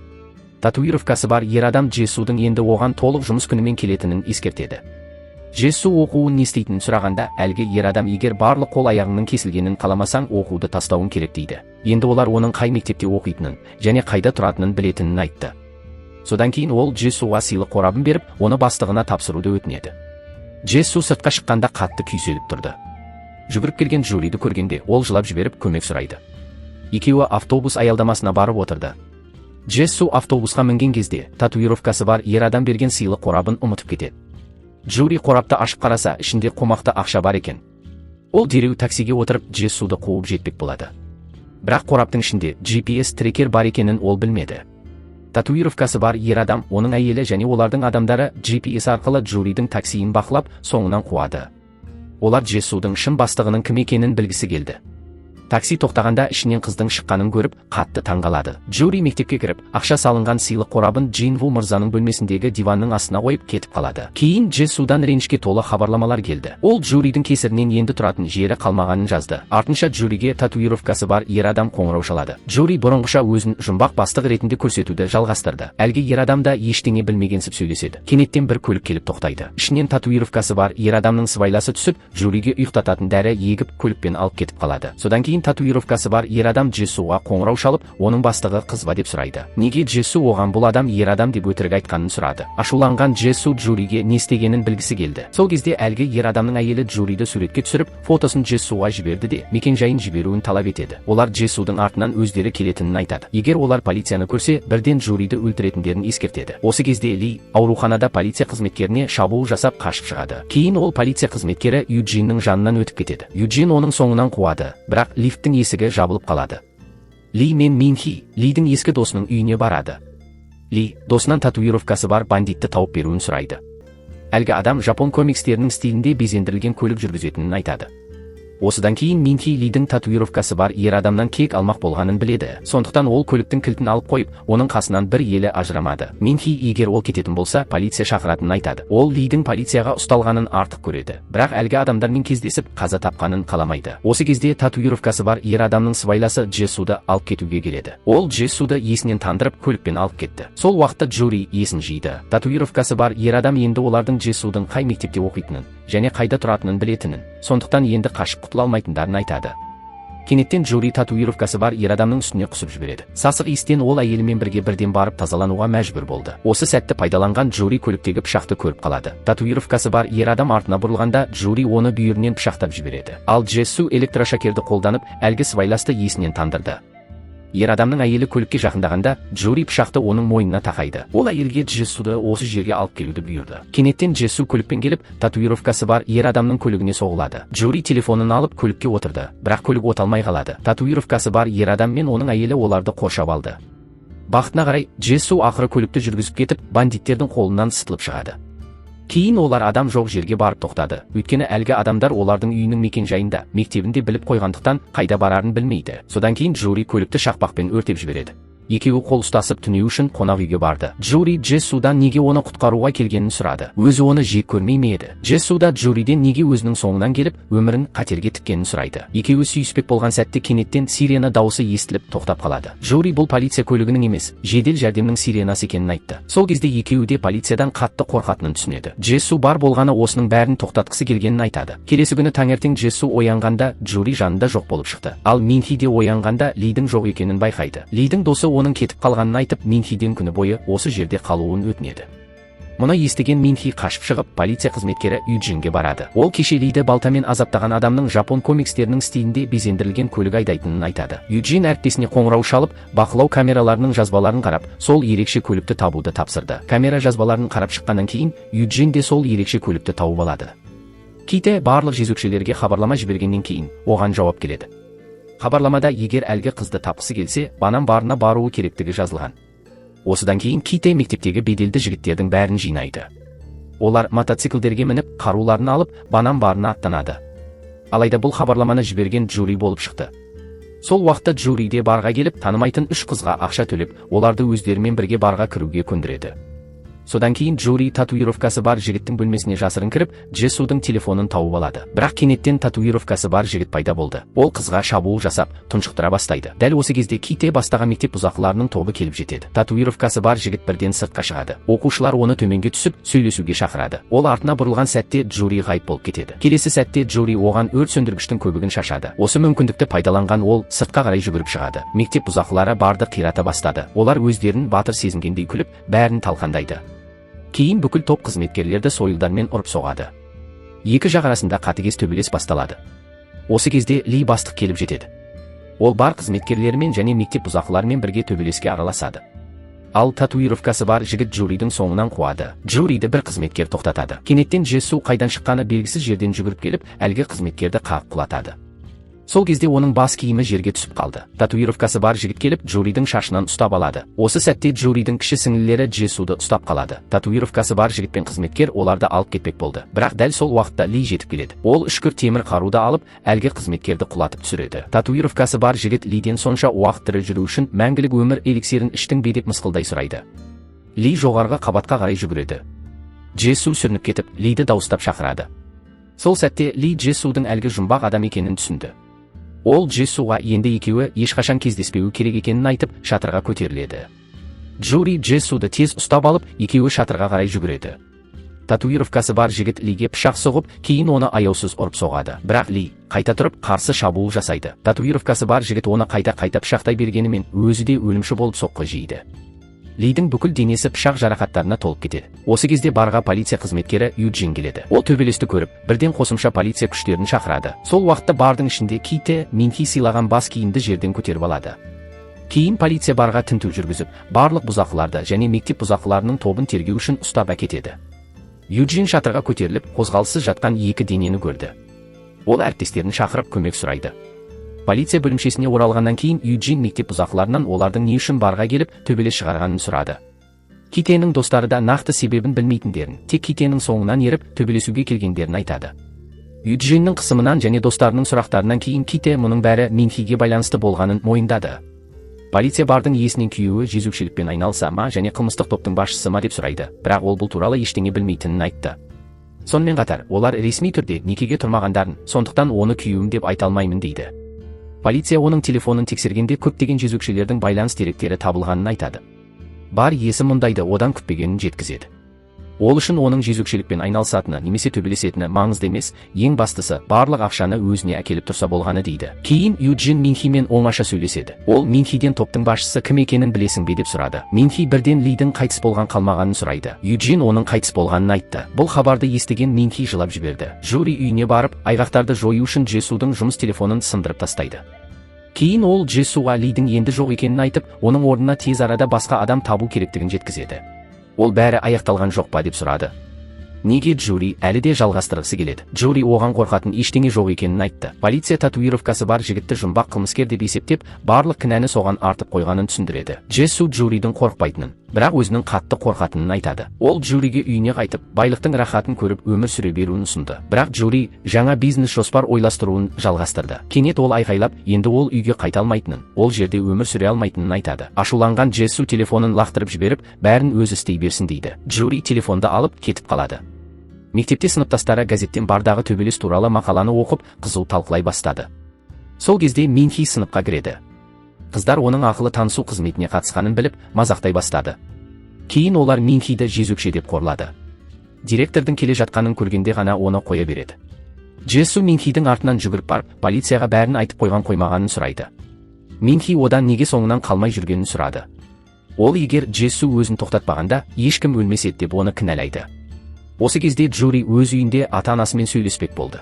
Speaker 1: Татуировкасы бар ер адам Джессудың енді оған толық жұмыс күнімен келетінін ескертеді. Джессу оқуын не істейтінін сұрағанда, әлгі ер адам егер барлық қол аяғыңның кесілгенін қаламасаң оқуды тастауың керек дейді. Енді олар оның қай мектепте оқитынын және қайда тұратынын білетінін айтты. Содан кейін ол Джессуға сыйлық қорабын беріп, оны бастығына тапсыруды өтінеді. Джессу сыртқа шыққанда қатты күйзеліп тұрды. Жүгіріп келген Джуриді көргенде ол жылап жіберіп көмек сұрайды. Екеуі автобус аялдамасына барып отырды. Джессу автобусқа мінген кезде татуировкасы бар ер адам берген сыйлық қорабын ұмытып кетеді. Джури қорапты ашып қараса, ішінде қомақты ақша бар екен. Ол дереу таксиге отырып Джессуды қуып жетпек болады. Бірақ қораптың ішінде GPS трекер бар екенін ол білмеді. Татуировкасы бар ер адам, оның әйелі және олардың адамдары GPS арқылы Джуридің таксиін бақылап, соңынан қуады. Олар Джессудың шын бастығының кім екенін білгісі келді. Такси тоқтағанда ішінен қыздың шыққанын көріп, қатты таңғалады. Джури мектепке кіріп, ақша салынған сыйлық қорабын Джинву мырзаның бөлмесіндегі диванның астына қойып кетіп қалады. Кейін Джессудан ренішке толы хабарламалар келді. Ол Джуридің кесірінен енді тұратын жері қалмағанын жазды. Артынша Джуриге татуировкасы бар ер адам қоңырау шалады. Джури бұрынғыша өзін жұмбақ бастық ретінде көрсетуді жалғастырды. Әлгі ер адам да ештеңе білмегенсіп сөйлеседі. Кенеттен бір көлік келіп тоқтайды. Ішінен татуировкасы бар ер адамның сыбайласы түсіп, Джуриге ұйықтататын дәрі егіп көлікпен алып кетіп қалады. Содан кейін татуировкасы бар ер адам Джессуға қоңырау шалып, оның бастығы қыз ба деп сұрайды. Неге Джессу оған бұл адам ер адам деп өтірік айтқанын сұрады. Ашуланған Джессу Джуриге не істегенін білгісі келді. Сол кезде әлгі ер адамның әйелі Джуриді суретке түсіріп, фотосын Джессуға жіберді де мекен-жайын жіберуін талап етеді. Олар Джессудың артынан өздері келетінін айтады. Егер олар полицияны көрсе, бірден Джуриді өлтіретіндерін ескертеді. Осы кезде Ли ауруханада полиция қызметкеріне шабуыл жасап қашып шығады. Кейін ол полиция қызметкері Юджиннің жанынан өтіп кетеді. Юджин оның соңынан қуады, бірақ лифттің есігі жабылып қалады. Ли мен Минхи Лидің ескі досының үйіне барады. Ли досынан татуировкасы бар бандитті тауып беруін сұрайды. Әлгі адам жапон комикстерінің стилінде безендірілген көлік жүргізетінін айтады. Осыдан кейін Минхи Лидің татуировкасы бар ер адамнан кек алмақ болғанын біледі. Сондықтан ол көліктің кілтін алып қойып, оның қасынан бір елі ажырамады. Минхи егер ол кететін болса, полиция шақыратынын айтады. Ол Лидің полицияға ұсталғанын артық көреді. Бірақ әлгі адамдармен кездесіп, қаза тапқанын қаламайды. Осы кезде татуировкасы бар ер адамның сыбайласы Джессуды алып кетуге келеді. Ол Джессуды есінен тандырып, көлікпен алып кетті. Сол уақытта Джури есін жиды. Татуировкасы бар ер адам енді олардың Джессудың қай мектепте оқитынын және қайда тұратынын білетінін, сондықтан енді қашып құтыла алмайтындарын айтады. Кенеттен Джури татуировкасы бар ер адамның үстіне құсып жібереді. Сасық иістен ол әйелімен бірге бірден барып тазалануға мәжбүр болды. Осы сәтті пайдаланған Джури көліктегі пышақты көріп қалады. Татуировкасы бар ер адам артына бұрылғанда Джури оны бүйірінен пышақтап жібереді. Ал Джессу электрошокерді қолданып, әлгі сыбайласты есінен тандырды. Ер адамның әйелі көлікке жақындағанда, Джури пышақты оның мойнына тақайды. Ол әйелге Джессуды осы жерге алып келуді бұйырды. Кенеттен Джессу көлікпен келіп, татуировкасы бар ер адамның көлігіне соғылады. Джури телефонын алып көлікке отырды, бірақ көлік оталмай қалады. Татуировкасы бар ер адам мен оның әйелі оларды қоршап алды. Бақытына қарай, Джессу ақыры көлікті жүргізіп кетіп, бандиттердің қолынан сытылып шығады. Кейін олар адам жоқ жерге барып тоқтады. Өйткені әлгі адамдар олардың үйінің мекен-жайында, мектебінде біліп қойғандықтан қайда барарын білмейді. Содан кейін Джури көлікті шақпақпен өртеп жібереді. Екеуі қол ұстасып түнеу үшін қонақ үйге барды. Джури Джессудан неге оны құтқаруға келгенін сұрады. Өзі оны жек көрмей ме еді? Джессу да Джуриден неге өзінің соңынан келіп, өмірін қатерге тіккенін сұрайды. Екеуі сүйіспек болған сәтте кенеттен сирена дауысы естіліп тоқтап қалады. Джури бұл полиция көлігінің емес, жедел жәрдемнің сиренасы екенін айтты. Сол кезде екеуі де полициядан қатты қорқатынын түсінеді. Джессу бар болғаны осының бәрін тоқтатқысы келгенін айтады. Келесі күні таңертең Джессу оянғанда Джури жанында жоқ болып шықты. Ал Минхи де оянғанда Лидің жоқ екенін байқайды. Лидің досы оның кетіп қалғанын айтып, Минхиден күні бойы осы жерде қалуын өтінеді. Мұны естіген Минхи қашып шығып, полиция қызметкері Юджинге барады. Ол кеше Лиді балтамен азаптаған адамның жапон комикстерінің стилінде безендірілген көлік айдайтынын айтады. Юджин әріптесіне қоңырау шалып, бақылау камераларының жазбаларын қарап, сол ерекше көлікті табуды тапсырды. Камера жазбаларын қарап шыққаннан кейін, Юджин де сол ерекше көлікті тауып алады. Ките барлық жезөкшелерге хабарлама жібергеннен кейін, оған жауап келеді. Хабарламада егер әлгі қызды тапқысы келсе, Банан барына баруы керектігі жазылған. Осыдан кейін Ките мектептегі беделді жігіттердің бәрін жинайды. Олар мотоциклдерге мініп, қаруларын алып, Банан барына аттанады. Алайда бұл хабарламаны жіберген Джури болып шықты. Сол уақытта Джури де барға келіп, танымайтын 3 қызға ақша төлеп, оларды өздерімен бірге барға кіруге көндіреді. Содан кейін Джури татуировкасы бар жігіттің бөлмесіне жасырын кіріп, Джессудың телефонын тауып алады. Бірақ кенеттен татуировкасы бар жігіт пайда болды. Ол қызға шабуыл жасап, тұншықтыра бастайды. Дәл осы кезде Ките бастаған мектеп бұзақыларының тобы келіп жетеді. Татуировкасы бар жігіт бірден сыртқа шығады. Оқушылар оны төменге түсіп, сөйлесуге шақырады. Ол артына бұрылған сәтте Джури ғайып болып кетеді. Келесі сәтте Джури оған өрт сөндіргіштің көбігін шашады. Осы мүмкіндікті пайдаланған ол сыртқа қарай жүгіріп шығады. Мектеп бұзақылары барды қирата бастады. Олар өздерін батыр сезінгендей күліп, бәрін талқандайды. Кейін бүкіл топ қызметкерлерді сойылдармен ұрып соғады. Екі жақ арасында қатыгез төбелес басталады. Осы кезде Ли бастық келіп жетеді. Ол бар қызметкерлерімен және мектеп бұзақыларымен бірге төбелеске араласады. Ал татуировкасы бар жігіт Джуридің соңынан қуады. Джуриді бір қызметкер тоқтатады. Кенеттен Джессу қайдан шыққаны белгісіз жерден жүгіріп келіп, әлгі қызметкерді қағып құлатады. Сол кезде оның бас киімі жерге түсіп қалды. Татуировкасы бар жігіт келіп Джуридің шашынан ұстап алады. Осы сәтте Джуридің кіші сіңлілері Джессуды ұстап қалады. Татуировкасы бар жігіт пен қызметкер оларды алып кетпек болды. Бірақ дәл сол уақытта Ли жетіп келеді. Ол үшкір темір қаруды алып, әлгі қызметкерді құлатып түсіреді. Татуировкасы бар жігіт Лиден сонша уақыт тірі жүру үшін мәңгілік өмір эликсирін іштің бе деп мысқылдай сұрайды. Ли жоғарғы қабатқа қарай жүгіреді. Джессу сүрініп кетіп, Лиді дауыстап шақырады. Сол сәтте Ли Джессудың әлгі жұмбақ адам екенін түсінді. Ол Джессуға енді екеуі ешқашан кездеспеуі керек екенін айтып, шатырға көтеріледі. Джури Джессуды тез ұстап алып, екеуі шатырға қарай жүгіреді. Татуировкасы бар жігіт Лиге пышақ соғып, кейін оны аяусыз ұрып соғады. Бірақ Ли қайта тұрып, қарсы шабуыл жасайды. Татуировкасы бар жігіт оны қайта пышақтай бергенімен, өзі де өлімші болып соққы жейді. Лидің бүкіл денесі пышақ жарақаттарына толып кетеді. Осы кезде барға полиция қызметкері Юджин келеді. Ол төбелесті көріп, бірден қосымша полиция күштерін шақырады. Сол уақытта бардың ішінде Ките Минхи сыйлаған бас киімді жерден көтеріп алады. Кейін полиция барға тінту жүргізіп, барлық бұзақыларды және мектеп бұзақыларының тобын тергеу үшін ұстап әкетеді. Юджин шатырға көтеріліп, қозғалыссыз жатқан екі денені көрді. Ол әріптестерін шақырып көмек сұрайды. Полиция бөлімшесіне оралғаннан кейін Юджин мектеп бұзақыларынан олардың не үшін барға келіп төбелес шығарғанын сұрады. Китенің достары да нақты себебін білмейтіндерін, тек Китенің соңынан еріп төбелесуге келгендерін айтады. Юджиннің қысымынан және достарының сұрақтарынан кейін Ките мұның бәрі Минхиге байланысты болғанын мойындады. Полиция бардың иесінен күйеуі жезөкшелікпен айналыса ма және қылмыстық топтың басшысы ма деп сұрайды, бірақ ол бұл туралы ештеңе білмейтінін айтты. Сонымен қатар, олар ресми түрде некеге тұрмағандарын, сондықтан оны күйеуім деп айта алмаймын дейді. Полиция оның телефонын тексергенде көптеген жезөкшелердің байланыс деректері табылғанын айтады. Бар иесі мұндайды одан күтпегенін жеткізеді. Ол үшін оның жезөкшелікпен айналысатыны немесе төбелесетіні маңызды емес, ең бастысы барлық ақшаны өзіне әкеліп тұрса болғаны дейді. Кейін Юджин Минхимен оңаша сөйлеседі. Ол Минхиден топтың басшысы кім екенін білесің бе деп сұрады. Минхи бірден Лидің қайтыс болған қалмағанын сұрайды. Юджин оның қайтыс болғанын айтты. Бұл хабарды естіген Минхи жылап жіберді. Джури үйіне барып, айғақтарды жою үшін Джессудың жұмыс телефонын сындырып тастайды. Кейін ол Джессуға Лидің енді жоқ екенін айтып, оның орнына тез арада басқа адам табу керектігін жеткізеді. Ол бәрі аяқталған жоқ па деп сұрады. Неге Джури әлі де жалғастырғысы келеді. Джури оған қорқатын ештеңе жоқ екенін айтты. Полиция татуировкасы бар жігітті жұмбақ қылмыскер деп есептеп, барлық кінәні соған артып қойғанын түсіндіреді. Джессу Джуридің қорықпайтынын, бірақ өзінің қатты қорқатынын айтады. Ол Джуриге үйіне қайтып, байлықтың рахатын көріп өмір сүре беруін ұсынды. Бірақ Джури жаңа бизнес жоспар ойластыруын жалғастырды. Кенет ол айқайлап, енді ол үйге қайта алмайтынын, ол жерде өмір сүре алмайтынын айтады. Ашуланған Джессу телефонын лақтырып жіберіп, бәрін өзі істей берсін дейді. Джури телефонды алып кетіп қалады. Мектепте сыныптастары газеттен бардағы төбелес туралы мақаланы оқып, қызу талқылай бастады. Сол кезде Минхи сыныпқа кіреді. Қыздар оның ақылы танысу қызметіне қатысқанын біліп, мазақтай бастады. Кейін олар Минхиді жезөкше деп қорлады. Директордың келе жатқанын көргенде ғана оны қоя береді. Джессу Минхидің артынан жүгіріп барып, полицияға бәрін айтып қоймағанын сұрайды. Минхи одан неге соңынан қалмай жүргенін сұрады. Ол егер Джессу өзін тоқтатпағанда, ешкім өлмес еді деп оны кінәлайды. Осы кезде Джури өз үйінде ата-анасымен сөйлеспек болды.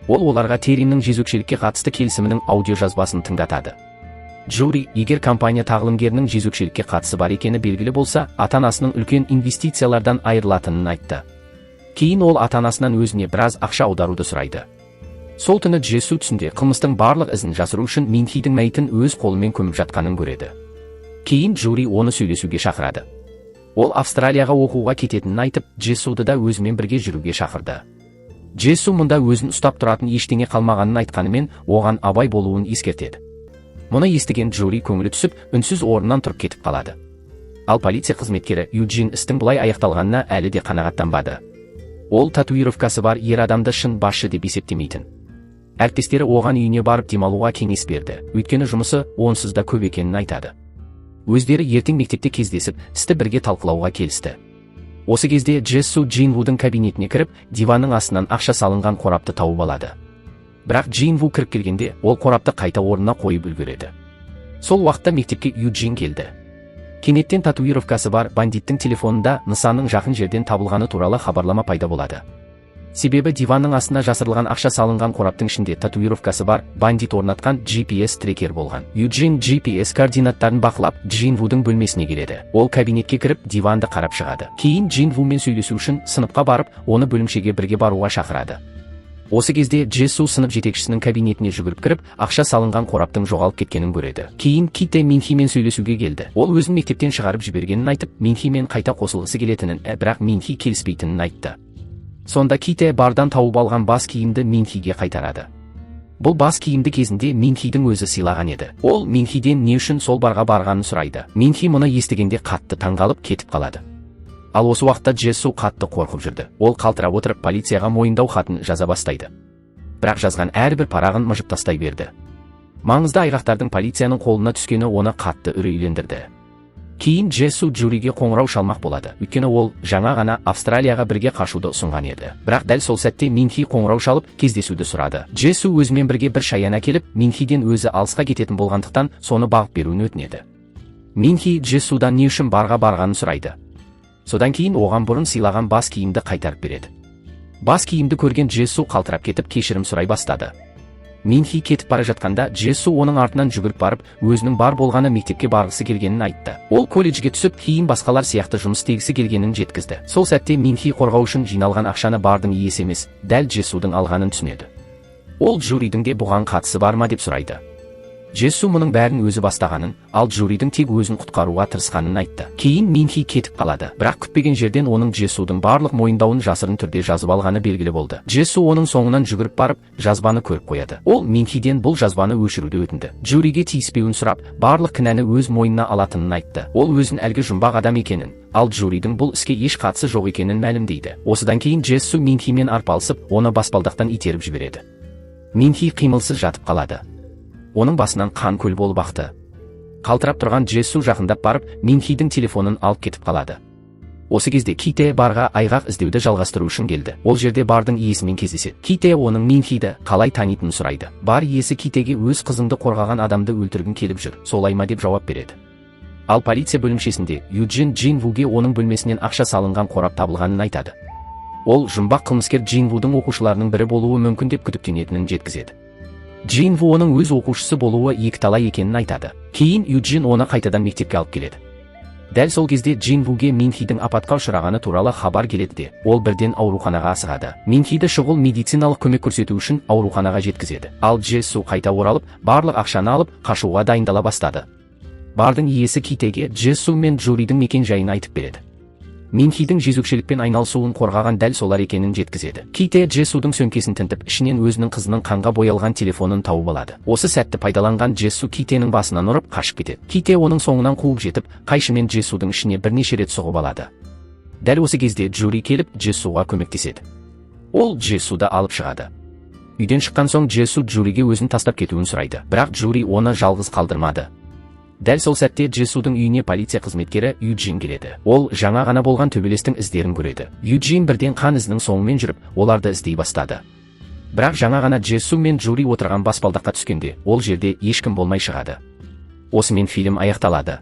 Speaker 1: Ол оларға Терриннің жезөкшелікке қатысты келісімінің аудиожазбасын тыңдатады. Джури, егер компания тағылымгерінің жезөкшелікке қатысы бар екені белгілі болса, ата-анасының үлкен инвестициялардан айырылатынын айтты. Кейін ол ата-анасынан өзіне біраз ақша аударуды сұрайды. Сол түні Джессу түсінде қылмыстың барлық ізін жасыру үшін Минхидің мәйітін өз қолымен көміп жатқанын көреді. Кейін Джури оны сөйлесуге шақырады. Ол Австралияға оқуға кететінін айтып, Джессуды да өзімен бірге жүруге шақырды. Джессу мұнда өзін ұстап тұратын ештеңе қалмағанын айтқанымен, оған абай болуын ескертеді. Мұны естіген Джури көңілі түсіп, үнсіз орнынан тұрып кетіп қалады. Ал полиция қызметкері Юджин істің бұлай аяқталғанына әлі де қанағаттанбады. Ол татуировкасы бар ер адамды шын басшы деп есептемейтін. Әріптестері оған үйіне барып демалуға кеңес берді, өйткені жұмысы онсыз да көп екенін айтады. Өздері ертең мектепте кездесіп, істі бірге талқылауға келісті. Осы кезде Джессу Джин Вудың кабинетіне кіріп, диванның астынан ақша салынған қорапты тауып алады. Бірақ Джин Ву кіріп келгенде, ол қорапты қайта орнына қойып үлгереді. Сол уақытта мектепке Юджин келді. Кенеттен татуировкасы бар бандиттің телефонында нысанның жақын жерден табылғаны туралы хабарлама пайда болады. Себебі диванның астына жасырылған ақша салынған қораптың ішінде татуировкасы бар бандит орнатқан GPS трекер болған. Юджин GPS координаттарын бақылап, Джин Вудың бөлмесіне келеді. Ол кабинетке кіріп, диванды қарап шығады. Кейін Джин Вумен сөйлесу үшін сыныпқа барып, оны бөлімшеге бірге баруға шақырады. Осы кезде Джессу сынып жетекшісінің кабинетіне жүгіріп кіріп, ақша салынған қораптың жоғалып кеткенін көреді. Кейін Ките Минхимен сөйлесуге келді. Ол өзін мектептен шығарып жібергенін айтып, Минхимен қайта қосылғысы келетінін, бірақ Минхи келіспейтінін айтты. Сонда Ките бардан тауып алған бас киімді Минхиге қайтарады. Бұл бас киімді кезінде Минхидің өзі сыйлаған еді. Ол Минхиден не үшін сол барға барғанын сұрайды. Минхи мұны естігенде қатты таңғалып кетіп қалады. Ал осы уақытта Джессу қатты қорқып жүрді. Ол қалтырап отырып полицияға мойындау хатын жаза бастайды. Бірақ жазған әрбір парағын мыжып тастай берді. Маңызды айғақтардың полицияның қолына түскені оны қатты үрейлендірді. Кейін Джессу Джуриге қоңырау шалмақ болады, өйткені ол жаңа ғана Австралияға бірге қашуды ұсынған еді. Бірақ дәл сол сәтте Минхи қоңырау шалып кездесуді сұрады. Джессу өзімен бірге бір шаян әкеліп, Минхиден өзі алысқа кететін болғандықтан соны бағып беруін өтінеді. Минхи Джессудан не үшін барға барғанын сұрайды. Содан кейін оған бұрын сыйлаған бас киімді қайтарып береді. Бас киімді көрген Джессу қалтырап кетіп кешірім сұрай бастады. Минхи кетіп бара жатқанда Джессу оның артынан жүгіріп барып, өзінің бар болғаны мектепке барғысы келгенін айтты. Ол колледжге түсіп, кейін басқалар сияқты жұмыс істегісі келгенін жеткізді. Сол сәтте Минхи қорғау үшін жиналған ақшаны бардың иесі емес, дәл Джессудың алғанын түсінеді. Ол Джуридің де бұған қатысы бар ма деп сұрайды. Джессу мұның бәрін өзі бастағанын, ал Джуридің тек өзін құтқаруға тырысқанын айтты. Кейін Минхи кетіп қалады, бірақ күтпеген жерден оның Джессудың барлық мойындауын жасырын түрде жазып алғаны белгілі болды. Джессу оның соңынан жүгіріп барып, жазбаны көріп қояды. Ол Минхиден бұл жазбаны өшіруді өтінді. Джуриге тиіспеуін сұрап, барлық кінәні өз мойнына алатынын айтты. Ол өзін әлгі жұмбақ адам екенін, ал Джуридің бұл іске еш қатысы жоқ екенін мәлімдейді. Осыдан кейін Джессу Минхимен арпалысып, оны баспалдақтан итеріп жібереді. Минхи қимылсыз жатып қалады. Оның басынан қан көл болып ақты. Қалтырап тұрған Джессу жақындап барып, Минхидің телефонын алып кетіп қалады. Осы кезде Ките барға айғақ іздеуді жалғастыру үшін келді. Ол жерде бардың иесімен кездеседі. Ките оның Минхиді қалай танитынын сұрайды. Бар иесі Китеге өз қызыңды қорғаған адамды өлтіргің келіп жүр, солай ма деп жауап береді. Ал полиция бөлімшесінде Юджин Джин Вуге оның бөлмесінен ақша салынған қорап табылғанын айтады. Ол жұмбақ қылмыскер Джин Вудың оқушыларының бірі болуы мүмкін деп күдіктенетінін жеткізеді. Джин Ву оның өз оқушысы болуы екіталай екенін айтады. Кейін Юджин оны қайтадан мектепке алып келеді. Дәл сол кезде Джин Вуге Минхидің апатқа ұшырағаны туралы хабар келеді де, ол бірден ауруханаға асығады. Минхиді шұғыл медициналық көмек көрсету үшін ауруханаға жеткізеді. Ал Джессу қайта оралып, барлық ақшаны алып, қашуға дайындала бастады. Бардың иесі Китеге Джессу мен Джуридің мекен жайын айтып береді. Минхидің жезөкшелікпен айналысуын қорғаған дәл солар екенін жеткізеді. Ките Джессудың сөмкесін тінтіп, ішінен өзінің қызының қанға боялған телефонын тауып алады. Осы сәтті пайдаланған Джессу Китенің басынан ұрып қашып кетеді. Ките оның соңынан қуып жетіп, қайшымен Джессудың ішіне бірнеше рет сұғып алады. Дәл осы кезде Джури келіп Джессуға көмектеседі. Ол Джессуды алып шығады. Үйден шыққан соң Джессу Джуриге өзін тастап кетуін сұрайды, бірақ Джури оны жалғыз қалдырмады. Дәл сол сәтте Джессудың үйіне полиция қызметкері Юджин келеді. Ол жаңа ғана болған төбелестің іздерін көреді. Юджин бірден қан ізінің соңымен жүріп, оларды іздей бастады. Бірақ жаңа ғана Джессу мен Джури отырған баспалдаққа түскенде, ол жерде ешкім болмай шығады. Осымен фильм аяқталады.